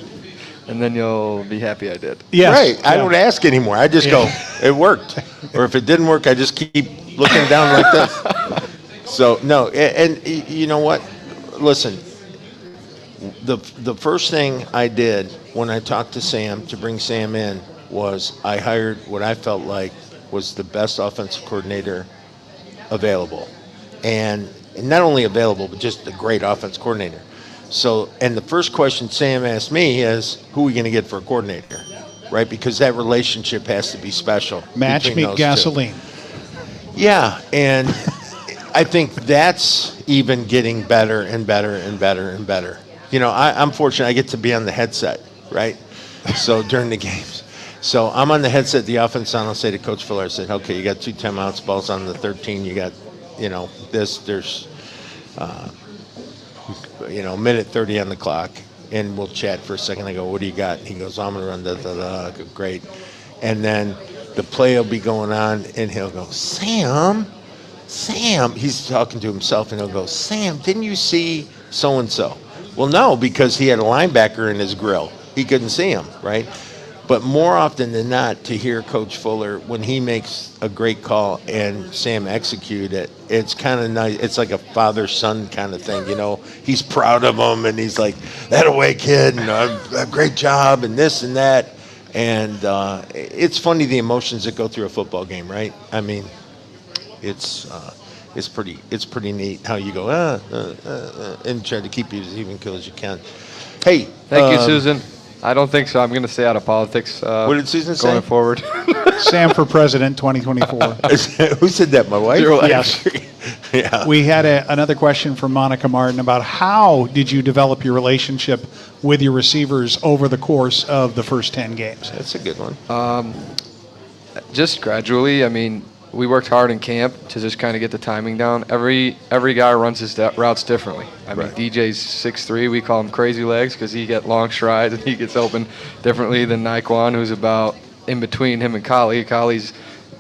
And then you'll be happy I did. Yes. Right. Yeah. I don't ask anymore. I just go, it worked. Or if it didn't work, I just keep looking down like this. So, no. And you know what? Listen, the first thing I did when I talked to Sam to bring Sam in was I hired what I felt like was the best offensive coordinator available. And not only available, but just a great offense coordinator. So, and the first question Sam asked me is, who are we going to get for a coordinator? Right? Because that relationship has to be special. Match between meet those gasoline. two. Yeah, and I think that's even getting better and better and better and better. You know, I'm fortunate I get to be on the headset, right? So during the games. So I'm on the headset, the offense on, I'll say to Coach Fuller, I said, okay, you got 2 timeouts, ball's on the 13, you got, there's minute 30 on the clock, and we'll chat for a second. I go, what do you got? He goes, I'm going to run I go, great. And then the play will be going on, and he'll go, Sam, he's talking to himself, and he'll go, Sam, didn't you see so-and-so? Well, no, because he had a linebacker in his grill. He couldn't see him, right? But more often than not, to hear Coach Fuller, when he makes a great call and Sam execute it, it's kind of nice. It's like a father-son kind of thing, He's proud of him, and he's like, that away, kid, and a great job, and this and that. And it's funny the emotions that go through a football game, right? I mean, it's pretty neat how you go, and try to keep you as even kill as you can. Hey. Thank you, Susan. I don't think so. I'm going to stay out of politics. What did Susan say? Going forward. Sam for president 2024. Who said that? My wife? Your wife. Yes. Yeah. We had another question from Monica Martin about how did you develop your relationship with your receivers over the course of the first 10 games? That's a good one. Just gradually. I mean, we worked hard in camp to just kind of get the timing down. Every guy runs his routes differently. I mean, DJ's 6'3". We call him crazy legs because he gets long strides and he gets open differently than Naquan, who's about in between him and Kali. Kali's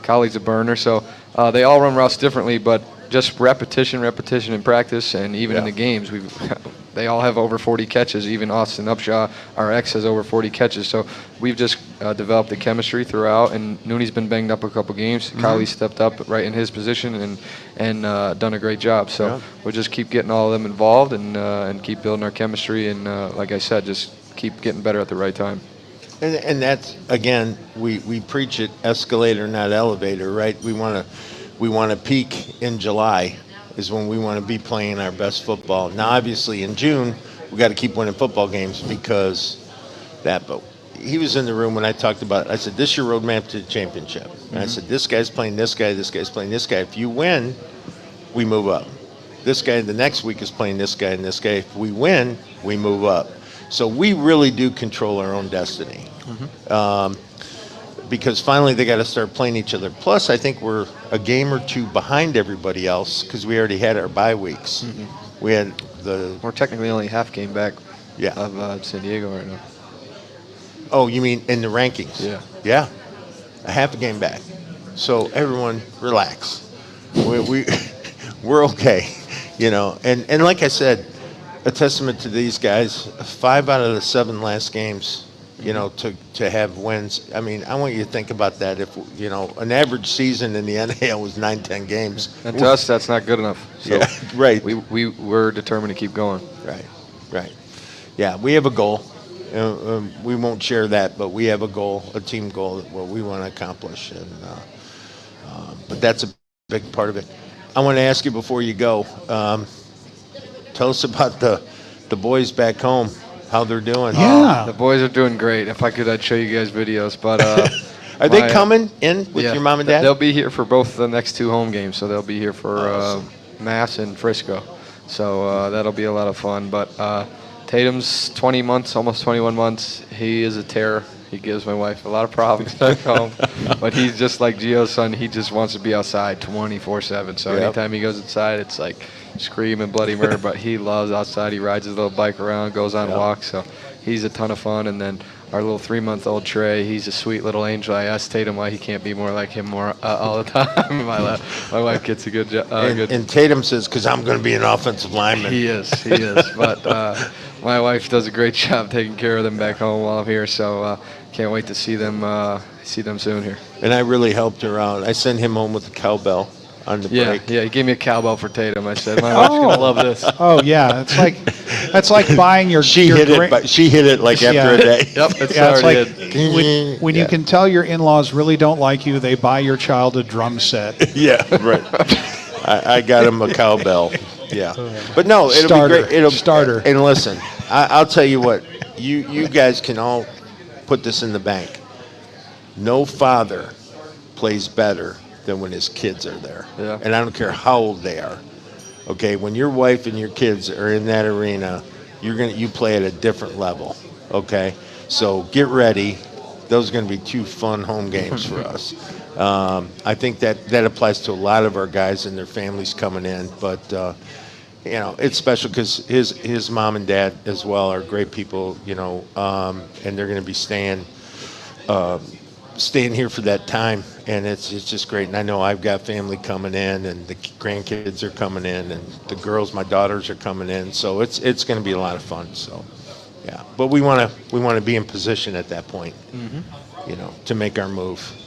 a burner. So they all run routes differently, but just repetition in practice, and even in the games, they all have over 40 catches. Even Austin Upshaw, our ex, has over 40 catches. So we've just developed the chemistry throughout. And Nooney's been banged up a couple games. Kali stepped up right in his position and done a great job. So we'll just keep getting all of them involved and keep building our chemistry. And like I said, just keep getting better at the right time. And that's, again, we preach it, escalator, not elevator, right? We want to peak in July is when we want to be playing our best football. Now, obviously, in June, we got to keep winning football games because that. But he was in the room when I talked about it. I said, this is your roadmap to the championship. And I said, this guy's playing this guy, this guy's playing this guy. If you win, we move up. This guy the next week is playing this guy and this guy. If we win, we move up. So we really do control our own destiny. Because finally they got to start playing each other. Plus, I think we're a game or two behind everybody else because we already had our bye weeks. We had We're technically only half game back of San Diego right now. Oh, you mean in the rankings? Yeah. Yeah, a half a game back. So everyone relax. We're okay, And like I said, a testament to these guys. 5 out of the 7 last games. To have wins. I mean, I want you to think about that. If, an average season in the NHL was 9-10 games. And to us, that's not good enough. So yeah, right. We're determined to keep going. Right. Yeah, we have a goal. We won't share that, but we have a goal, a team goal, what we want to accomplish. But that's a big part of it. I want to ask you before you go, tell us about the boys back home. How they're doing. Yeah. The boys are doing great. If I could, I'd show you guys videos. But are they coming in with your mom and dad? They'll be here for both the next 2 home games. So they'll be here for Mass and Frisco. So that'll be a lot of fun. But Tatum's 20 months, almost 21 months. He is a terror. He gives my wife a lot of problems back home. But he's just like Gio's son. He just wants to be outside 24/7. So anytime he goes inside, it's like screaming bloody murder. But he loves outside. He rides his little bike around, goes on walks. So he's a ton of fun. And then our little 3-month-old Trey, he's a sweet little angel. I asked Tatum why he can't be more like him all the time. my wife gets a good job. And Tatum says, because I'm going to be an offensive lineman. He is. But my wife does a great job taking care of them back home while I'm here. So can't wait to see them soon here. And I really helped her out. I sent him home with a cowbell on the break. Yeah, he gave me a cowbell for Tatum. I said, my wife's going to love this. Oh, yeah. That's like buying your She hit it like after a day. Yep, it's like when you can tell your in-laws really don't like you, they buy your child a drum set. Yeah, right. I got him a cowbell. Yeah. But no, it'll be great. Starter. And listen, I'll tell you what. You guys can all put this in the bank. No father plays better than when his kids are there. Yeah. And I don't care how old they are. Okay, when your wife and your kids are in that arena, you play at a different level. Okay, so get ready. Those are going to be 2 fun home games for us. I think that applies to a lot of our guys and their families coming in. But it's special because his mom and dad as well are great people. And they're going to be staying here for that time, and it's just great. And I know I've got family coming in, and the grandkids are coming in, and the girls, my daughters, are coming in. So it's going to be a lot of fun. So yeah, but we want to be in position at that point, to make our move.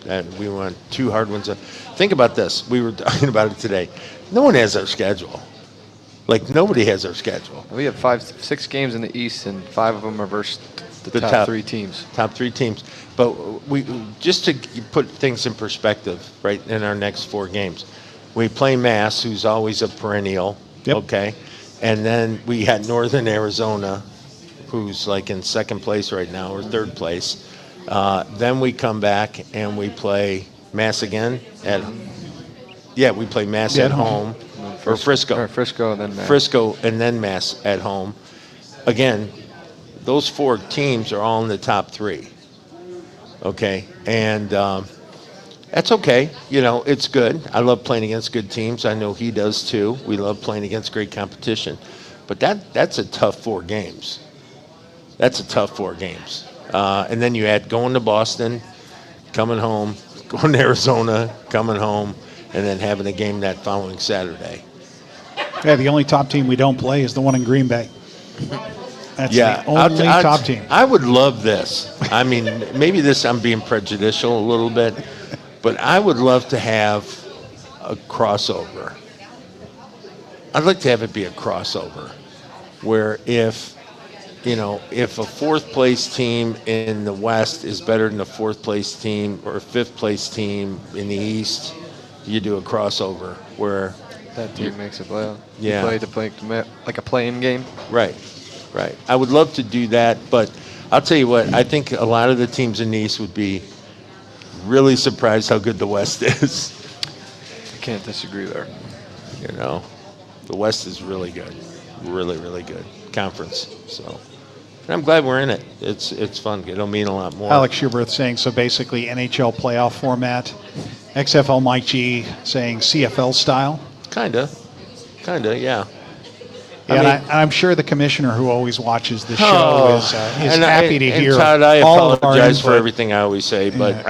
And we want 2 hard ones. Think about this. We were talking about it today. No one has our schedule. Like nobody has our schedule. We have 6 games in the East, and 5 of them are versus the top 3 teams. Top 3 teams. But we just to put things in perspective, right, in our next 4 games, we play Mass, who's always a perennial, okay? And then we had Northern Arizona, who's like in 2nd place right now, or 3rd place. Then we come back and we play Mass again we play Mass at home. Or Frisco. Or Frisco and then Mass. Frisco and then Mass at home. Again, those 4 teams are all in the top 3. Okay, and that's okay. It's good. I love playing against good teams. I know he does too. We love playing against great competition. But that's a tough 4 games. That's a tough 4 games. And then you add going to Boston, coming home, going to Arizona, coming home, and then having a game that following Saturday. Yeah, the only top team we don't play is the one in Green Bay. That's the only top team. I would love this. I mean, maybe I'm being prejudicial a little bit, but I would love to have a crossover. I'd like to have it be a crossover where if a 4th place team in the West is better than a 4th place team or a 5th place team in the East, you do a crossover where that team makes a playoff. Yeah. You play like a play-in game. Right. I would love to do that, but I'll tell you what, I think a lot of the teams in the East would be really surprised how good the West is. I can't disagree there. The West is really good. Really, really good conference. So, and I'm glad we're in it. It's fun. It'll mean a lot more. Alex Schuberth saying, so basically NHL playoff format. XFL Mike G saying CFL style. Kinda, yeah. Yeah, I'm sure the commissioner who always watches the show is happy to hear Todd, I all of our apologize for input. everything I always say, but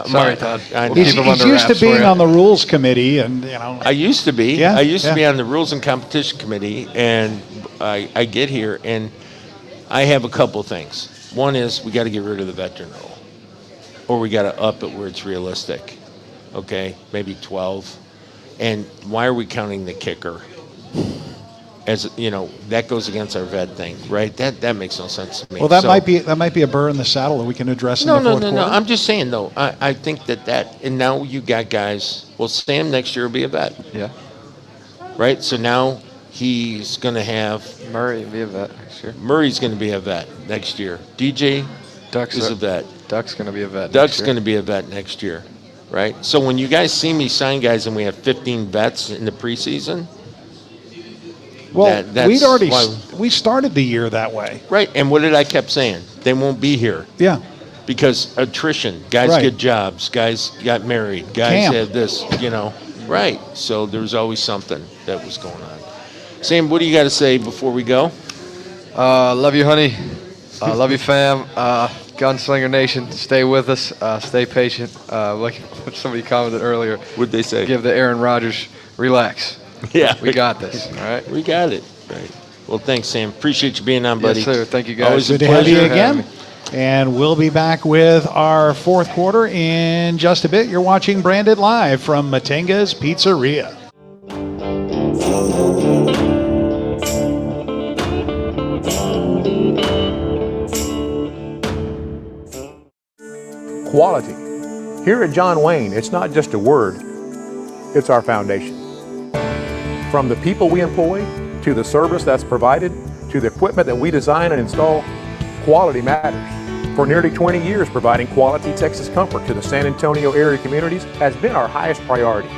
sorry, Todd. He's used to being on the rules committee, and I used to be. Yeah, I used to be on the rules and competition committee, and I get here, and I have a couple things. One is we got to get rid of the veteran rule, or we got to up it where it's realistic. Okay, maybe 12. And why are we counting the kicker? As that goes against our vet thing, right? That makes no sense to me. Well, that might be a burr in the saddle that we can address in the fourth quarter. No. I'm just saying though. I think that and now you got guys. Well, Sam next year will be a vet. Yeah. Right. So now he's going to have Murray will be a vet next year. Murray's going to be a vet next year. DJ is a vet. Duck's going to be a vet. Duck's going to be a vet next year, right? So when you guys see me sign guys and we have 15 vets in the preseason, Well, that's we started the year that way. Right, and what did I kept saying? They won't be here. Yeah. Because attrition, guys Right. get jobs, guys got married, guys Camp. have this, Right, so there was always something that was going on. Sam, what do you got to say before we go? Love you, honey. Love you, fam. Gunslinger Nation, stay with us. Stay patient. Like somebody commented earlier. What'd they say? Give the Aaron Rodgers, relax. Yeah. We got this, all right? We got it. Right. Well, thanks, Sam. Appreciate you being on, buddy. Yes, sir. Thank you, guys. Always Good a to have you pleasure. again. And we'll be back with our fourth quarter in just a bit. You're watching Branded live from Matenga's Pizzeria. Quality. Here at John Wayne, it's not just a word, it's our foundation. From the people we employ, to the service that's provided, to the equipment that we design and install, quality matters. For nearly 20 years, providing quality Texas comfort to the San Antonio area communities has been our highest priority.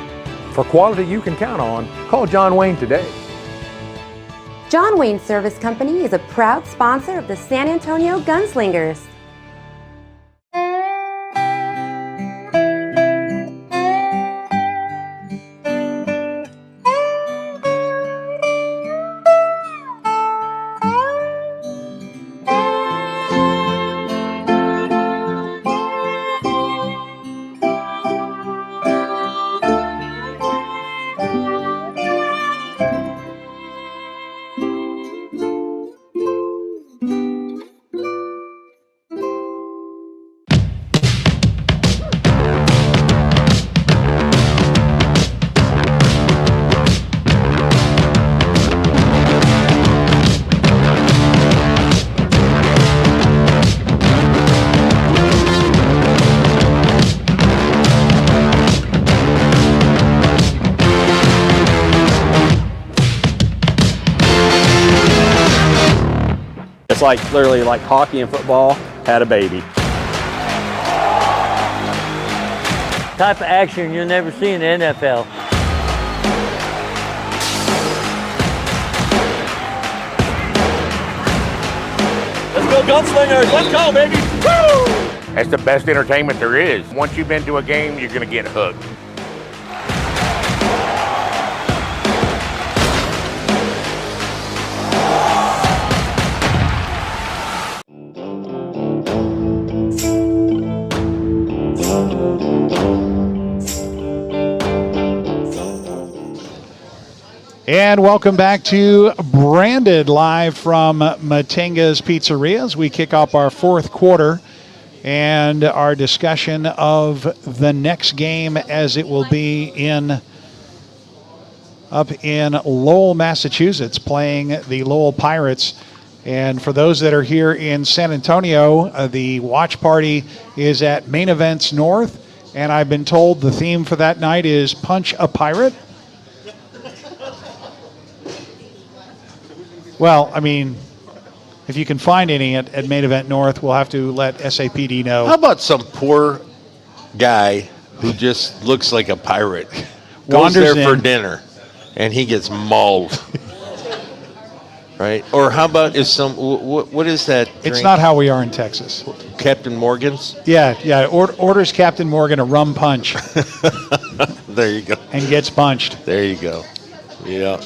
For quality you can count on, call John Wayne today. John Wayne Service Company is a proud sponsor of the San Antonio Gunslingers. It's like literally like hockey and football had a baby. Type of action you'll never see in the NFL. Let's go Gunslingers, let's go baby! Woo! That's the best entertainment there is. Once you've been to a game, you're going to get hooked. And welcome back to Branded live from Matenga's Pizzeria as we kick off our fourth quarter and our discussion of the next game as it will be up in Lowell, Massachusetts, playing the Lowell Pirates. And for those that are here in San Antonio, the watch party is at Main Events North, and I've been told the theme for that night is Punch a Pirate. Well, I mean, if you can find any at Main Event North, we'll have to let SAPD know. How about some poor guy who just looks like a pirate, goes Wanders there for in. dinner, and he gets mauled? Right? Or how about what is that drink? It's not how we are in Texas. Captain Morgan's? Yeah. Orders Captain Morgan a rum punch. There you go. And gets punched. There you go. Yeah.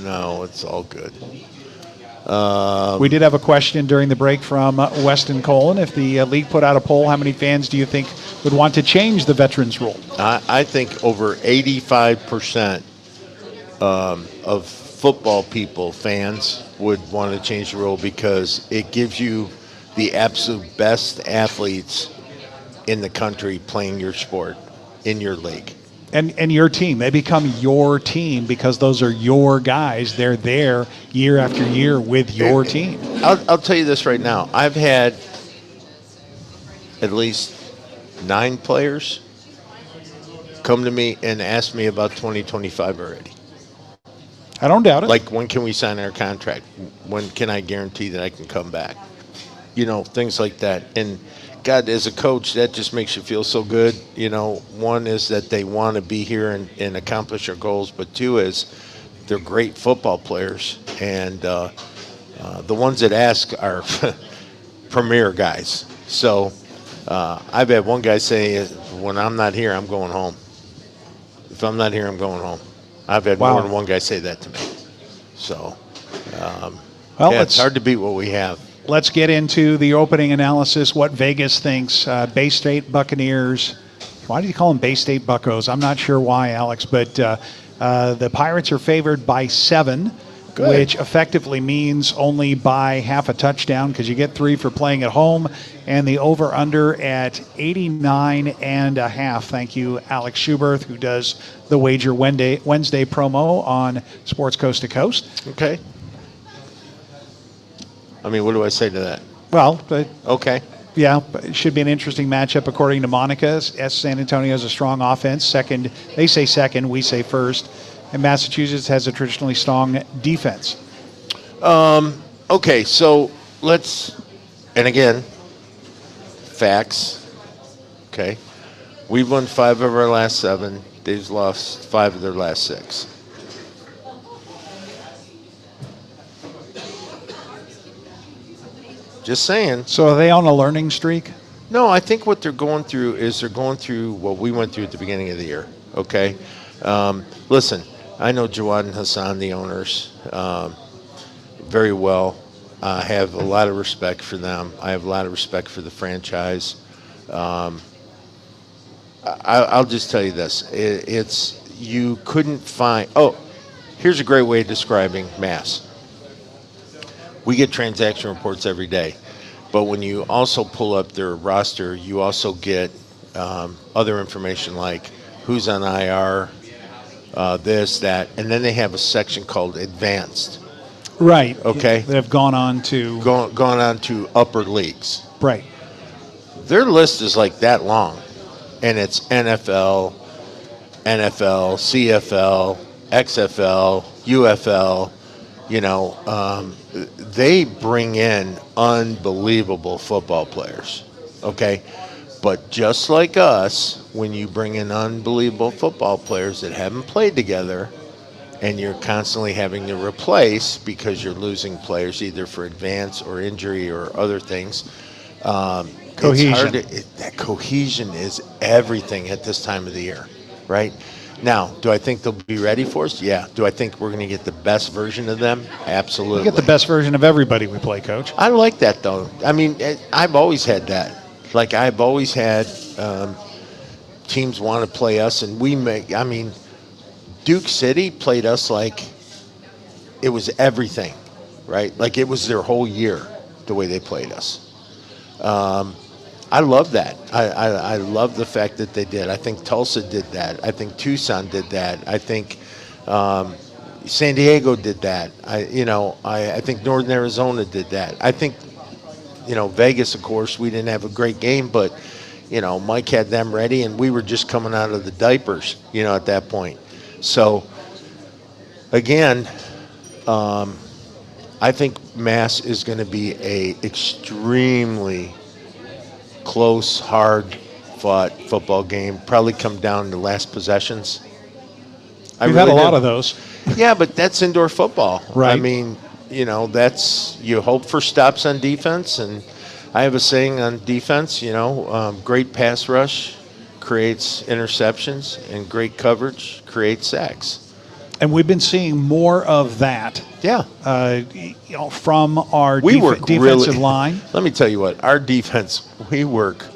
No, it's all good. We did have a question during the break from Weston Colin. If the league put out a poll, how many fans do you think would want to change the veterans rule? I think over 85% of football people, fans, would want to change the rule because it gives you the absolute best athletes in the country playing your sport in your league. And your team. They become your team because those are your guys. They're there year after year with your team. I'll tell you this right now. I've had at least 9 players come to me and ask me about 2025 already. I don't doubt it. Like, when can we sign our contract? When can I guarantee that I can come back? You know, things like that. And God, as a coach, that just makes you feel so good. You know, one is that they want to be here and accomplish our goals, but two is they're great football players, and the ones that ask are premier guys. So I've had one guy say, when I'm not here, I'm going home. If I'm not here, I'm going home. I've had more than one guy say that to me. So, it's hard to beat what we have. Let's get into the opening analysis, what Vegas thinks. Bay State Buccaneers. Why do you call them Bay State Buccos? I'm not sure why, Alex, but the Pirates are favored by 7. Good. Which effectively means only by half a touchdown because you get 3 for playing at home, and the over-under at 89.5. Thank you, Alex Schuberth, who does the Wager Wednesday promo on Sports Coast to Coast. Okay. I mean, what do I say to that? Well, okay. Yeah, it should be an interesting matchup according to Monica. San Antonio has a strong offense. Second, they say second, we say first. And Massachusetts has a traditionally strong defense. Okay, so let's, and again, facts. Okay, we've won 5 of our last 7. They've lost 5 of their last 6. Just saying. So are they on a learning streak? No, I think what they're going through is they're going through what we went through at the beginning of the year. Okay, listen. I know Jawad and Hassan, the owners, very well. I have a lot of respect for them. I have a lot of respect for the franchise. I'll just tell you this. You couldn't find... Oh, here's a great way of describing Mass. We get transaction reports every day. But when you also pull up their roster, you also get other information like who's on IR, this, that, and then they have a section called advanced. Right. Okay. That have gone on to gone on to upper leagues. Right. Their list is like that long, and it's NFL, CFL, XFL, UFL. You know, they bring in unbelievable football players. Okay. But just like us, when you bring in unbelievable football players that haven't played together and you're constantly having to replace because you're losing players either for advance or injury or other things, cohesion. That cohesion is everything at this time of the year, right? Now, do I think they'll be ready for us? Yeah. Do I think we're going to get the best version of them? Absolutely. We get the best version of everybody we play, Coach. I like that, though. I mean, I've always had that. Like, I've always had teams want to play us, and Duke City played us like it was everything, right? Like it was their whole year, the way they played us. I love that. I love the fact that they did. I think Tulsa did that. I think Tucson did that. I think San Diego did that. I think Northern Arizona did that. I think, Vegas, of course, we didn't have a great game, but, Mike had them ready, and we were just coming out of the diapers, at that point. So, again, I think Mass is going to be a extremely close, hard-fought football game. Probably come down to last possessions. We've had a lot of those. Yeah, but that's indoor football. Right. I mean, you hope for stops on defense, and I have a saying on defense, great pass rush creates interceptions, and great coverage creates sacks. And we've been seeing more of that. Yeah. From our defensive line. Let me tell you what, our defense, we work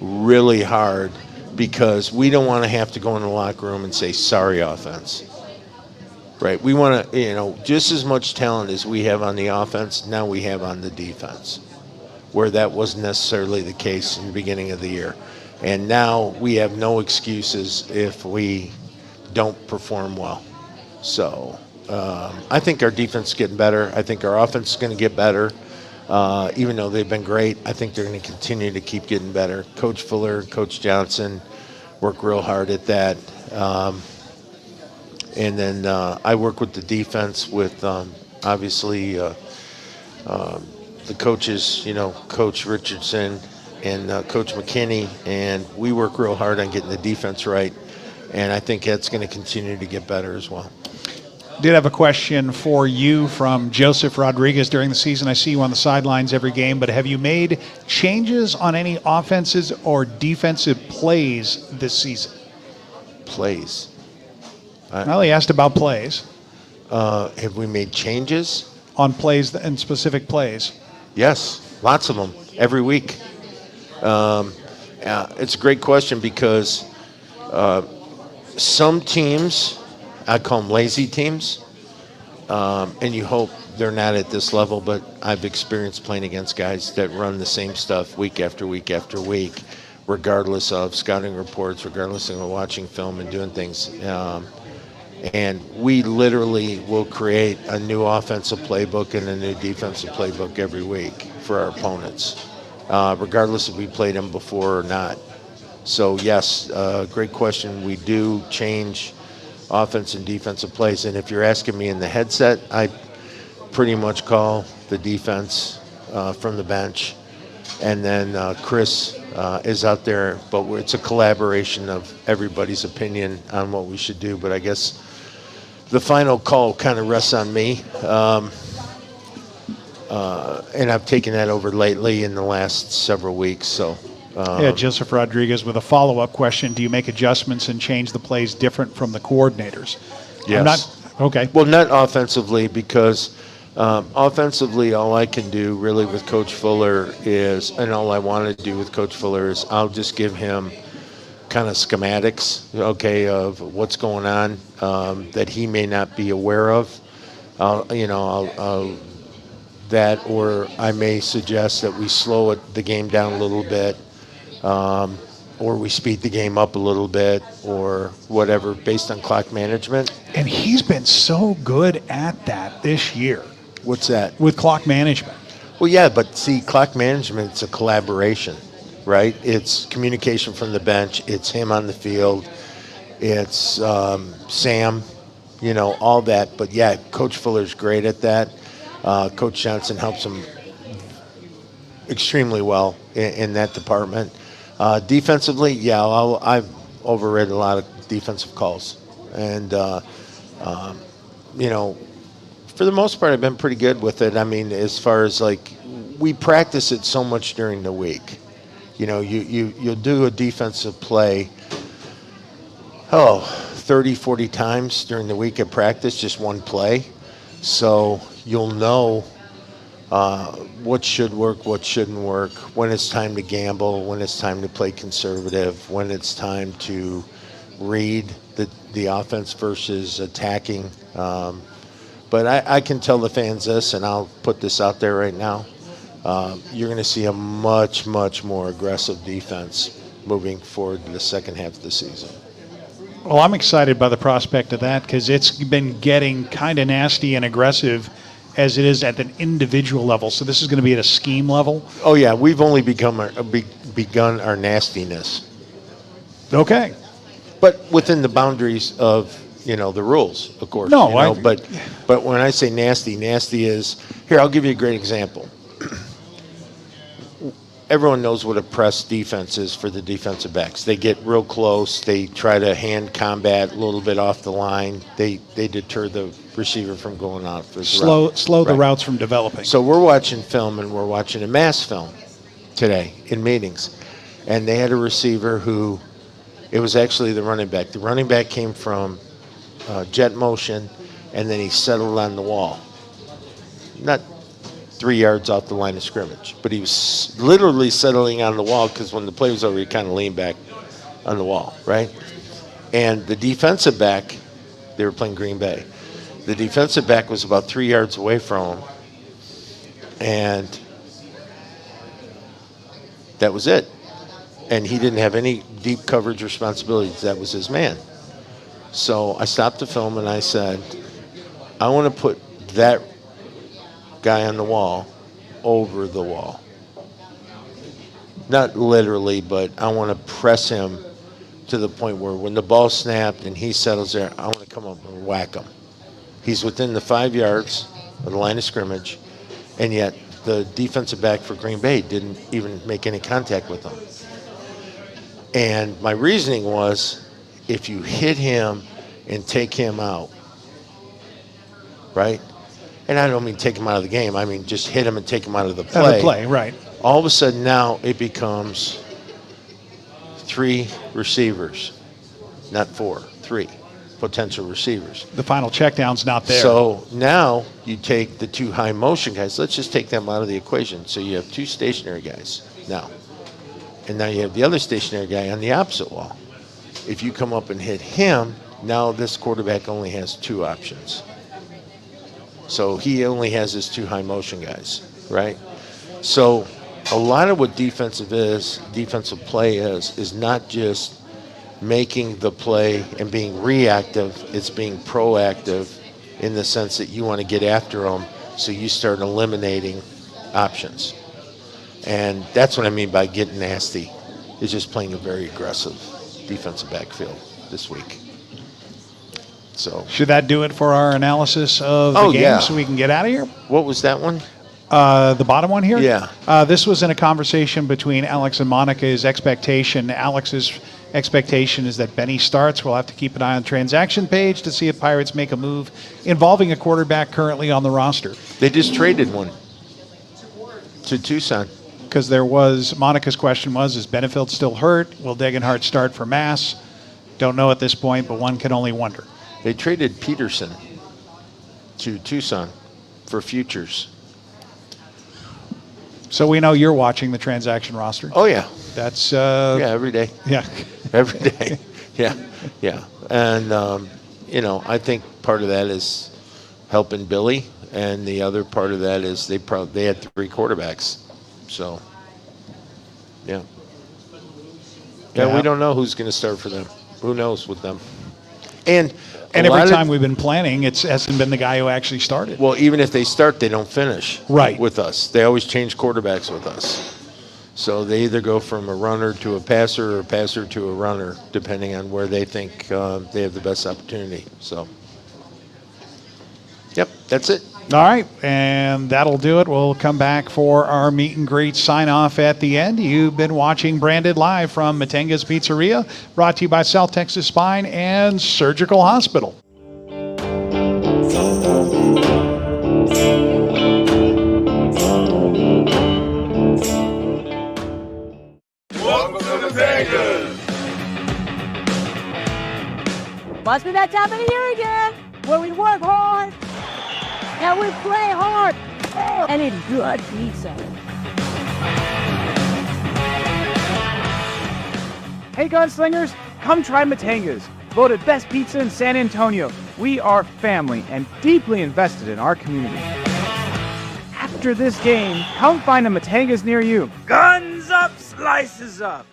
really hard because we don't want to have to go in the locker room and say, sorry, offense. Right. We want to, just as much talent as we have on the offense, now we have on the defense, where that wasn't necessarily the case in the beginning of the year. And now we have no excuses if we don't perform well. So I think our defense is getting better. I think our offense is going to get better. Even though they've been great, I think they're going to continue to keep getting better. Coach Fuller, Coach Johnson work real hard at that. And then I work with the defense with, obviously, the coaches, Coach Richardson and Coach McKinney, and we work real hard on getting the defense right. And I think that's going to continue to get better as well. Did have a question for you from Joseph Rodriguez during the season. I see you on the sidelines every game, but have you made changes on any offenses or defensive plays this season? Plays. Well, he asked about plays. Have we made changes? On plays and specific plays? Yes, lots of them, every week. It's a great question because some teams, I call them lazy teams, and you hope they're not at this level, but I've experienced playing against guys that run the same stuff week after week after week, regardless of scouting reports, regardless of watching film and doing things. And we literally will create a new offensive playbook and a new defensive playbook every week for our opponents, regardless if we played them before or not. So yes, great question. We do change offense and defensive plays. And if you're asking me in the headset, I pretty much call the defense from the bench. And then Chris is out there, but it's a collaboration of everybody's opinion on what we should do. But I guess the final call kind of rests on me. And I've taken that over lately in the last several weeks. So. Joseph Rodriguez with a follow-up question. Do you make adjustments and change the plays different from the coordinators? Yes. Okay. Well, not offensively, because offensively, all I can do really with Coach Fuller is, and all I want to do with Coach Fuller is I'll just give him kind of schematics, okay, of what's going on that he may not be aware of. That, or I may suggest that we slow the game down a little bit. Or we speed the game up a little bit or whatever based on clock management. And he's been so good at that this year. What's that? With clock management. Well, yeah, but see, clock management, it's a collaboration, right? It's communication from the bench. It's him on the field. It's Sam, all that. But, yeah, Coach Fuller's great at that. Coach Johnson helps him extremely well in that department. Defensively, yeah, I've overread a lot of defensive calls. And, for the most part, I've been pretty good with it. I mean, as far as, we practice it so much during the week. You'll do a defensive play, 30, 40 times during the week of practice, just one play. So you'll know what should work, what shouldn't work, when it's time to gamble, when it's time to play conservative, when it's time to read the offense versus attacking. But I can tell the fans this, and I'll put this out there right now. You're going to see a much, much more aggressive defense moving forward to the second half of the season. Well, I'm excited by the prospect of that because it's been getting kind of nasty and aggressive as it is at an individual level. So this is going to be at a scheme level? Oh, yeah. We've only begun our nastiness. Okay. But within the boundaries of, the rules, of course. No, but when I say nasty is, here, I'll give you a great example. Everyone knows what a press defense is for the defensive backs. They get real close. They try to hand combat a little bit off the line. They deter the receiver from going out for slow the routes from developing. So we're watching film, and we're watching a mass film today in meetings. And they had a receiver who, it was actually the running back. The running back came from jet motion, and then he settled on the wall. Not 3 yards off the line of scrimmage. But he was literally settling on the wall because when the play was over, he kind of leaned back on the wall, right? And the defensive back, they were playing Green Bay. The defensive back was about 3 yards away from him. And that was it. And he didn't have any deep coverage responsibilities. That was his man. So I stopped the film and I said, I want to put that guy on the wall over the wall. Not literally, but I want to press him to the point where when the ball snapped and he settles there, I want to come up and whack him. He's within the 5 yards of the line of scrimmage, and yet the defensive back for Green Bay didn't even make any contact with him. And my reasoning was, if you hit him and take him out, right? And I don't mean take them out of the game. I mean just hit them and take them out of the play. Out of the play, right. All of a sudden now it becomes 3 receivers, not 4, 3 potential receivers. The final check down's not there. So now you take the 2 high motion guys. Let's just take them out of the equation. So you have 2 stationary guys now. And now you have the other stationary guy on the opposite wall. If you come up and hit him, now this quarterback only has 2 options. So he only has his 2 high motion guys, right? So a lot of what defensive play is not just making the play and being reactive, it's being proactive in the sense that you want to get after them, so you start eliminating options. And that's what I mean by getting nasty, is just playing a very aggressive defensive backfield this week. So should that do it for our analysis of the game so we can get out of here? What was that one? The bottom one here? Yeah. This was in a conversation between Alex and Monica's expectation. Alex's expectation is that Benny starts. We'll have to keep an eye on the transaction page to see if Pirates make a move involving a quarterback currently on the roster. They just traded one to Tucson. Because Monica's question was, is Benefield still hurt? Will Degenhart start for Mass? Don't know at this point, but one can only wonder. They traded Peterson to Tucson for futures. So we know you're watching the transaction roster. Oh, yeah. That's every day. Yeah. Every day. Yeah. And, I think part of that is helping Billy, and the other part of that is they had 3 quarterbacks. So, yeah. Yeah, we don't know who's going to start for them. Who knows with them? And every time we've been planning, it hasn't been the guy who actually started. Well, even if they start, they don't finish right with us. They always change quarterbacks with us. So they either go from a runner to a passer or a passer to a runner, depending on where they think they have the best opportunity. So, yep, that's it. All right, and that'll do it. We'll come back for our meet and greet sign-off at the end. You've been watching Branded Live from Matenga's Pizzeria, brought to you by South Texas Spine and Surgical Hospital. Welcome to Matenga's. Must be that time of the year again, where we work hard and we play hard and eat good pizza. Hey gunslingers, come try Matenga's, voted best pizza in San Antonio. We are family and deeply invested in our community. After this game, come find a Matenga's near you. Guns up, slices up.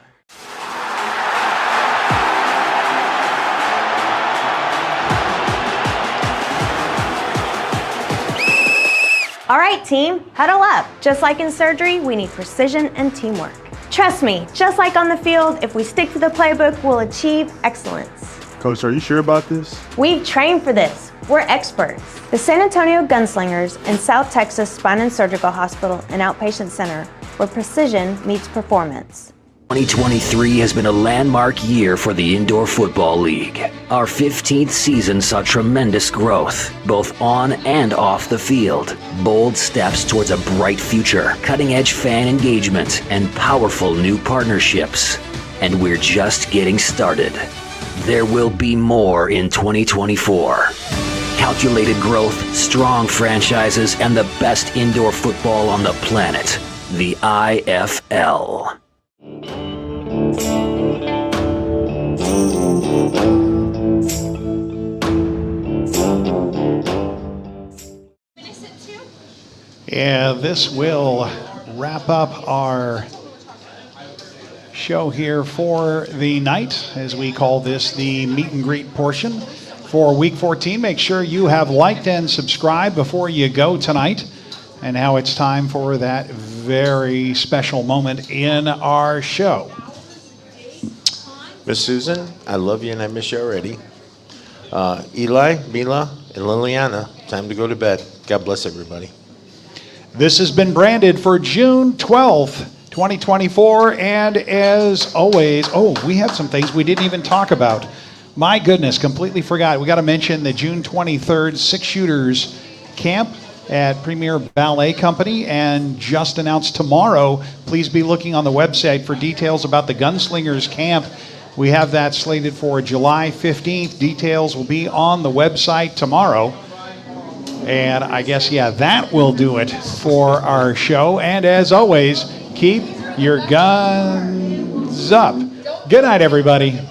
All right, team, huddle up. Just like in surgery, we need precision and teamwork. Trust me, just like on the field, if we stick to the playbook, we'll achieve excellence. Coach, are you sure about this? We've trained for this. We're experts. The San Antonio Gunslingers and South Texas Spine and Surgical Hospital and Outpatient Center, where precision meets performance. 2023 has been a landmark year for the Indoor Football League. Our 15th season saw tremendous growth, both on and off the field. Bold steps towards a bright future, cutting-edge fan engagement, and powerful new partnerships. And we're just getting started. There will be more in 2024. Calculated growth, strong franchises, and the best indoor football on the planet. The IFL. And this will wrap up our show here for the night, as we call this the meet and greet portion for week 14. Make sure you have liked and subscribed before you go tonight. And now it's time for that very special moment in our show. Miss Susan, I love you and I miss you already. Eli, Mila, and Liliana, time to go to bed. God bless everybody. This has been Branded for June 12th, 2024. And as always, we have some things we didn't even talk about. My goodness, completely forgot. We got to mention the June 23rd 6 shooters camp at Premier Ballet Company, and just announced tomorrow. Please be looking on the website for details about the Gunslingers camp. We have that slated for July 15th. Details will be on the website tomorrow. And I guess, that will do it for our show. And as always, keep your guns up. Good night, everybody.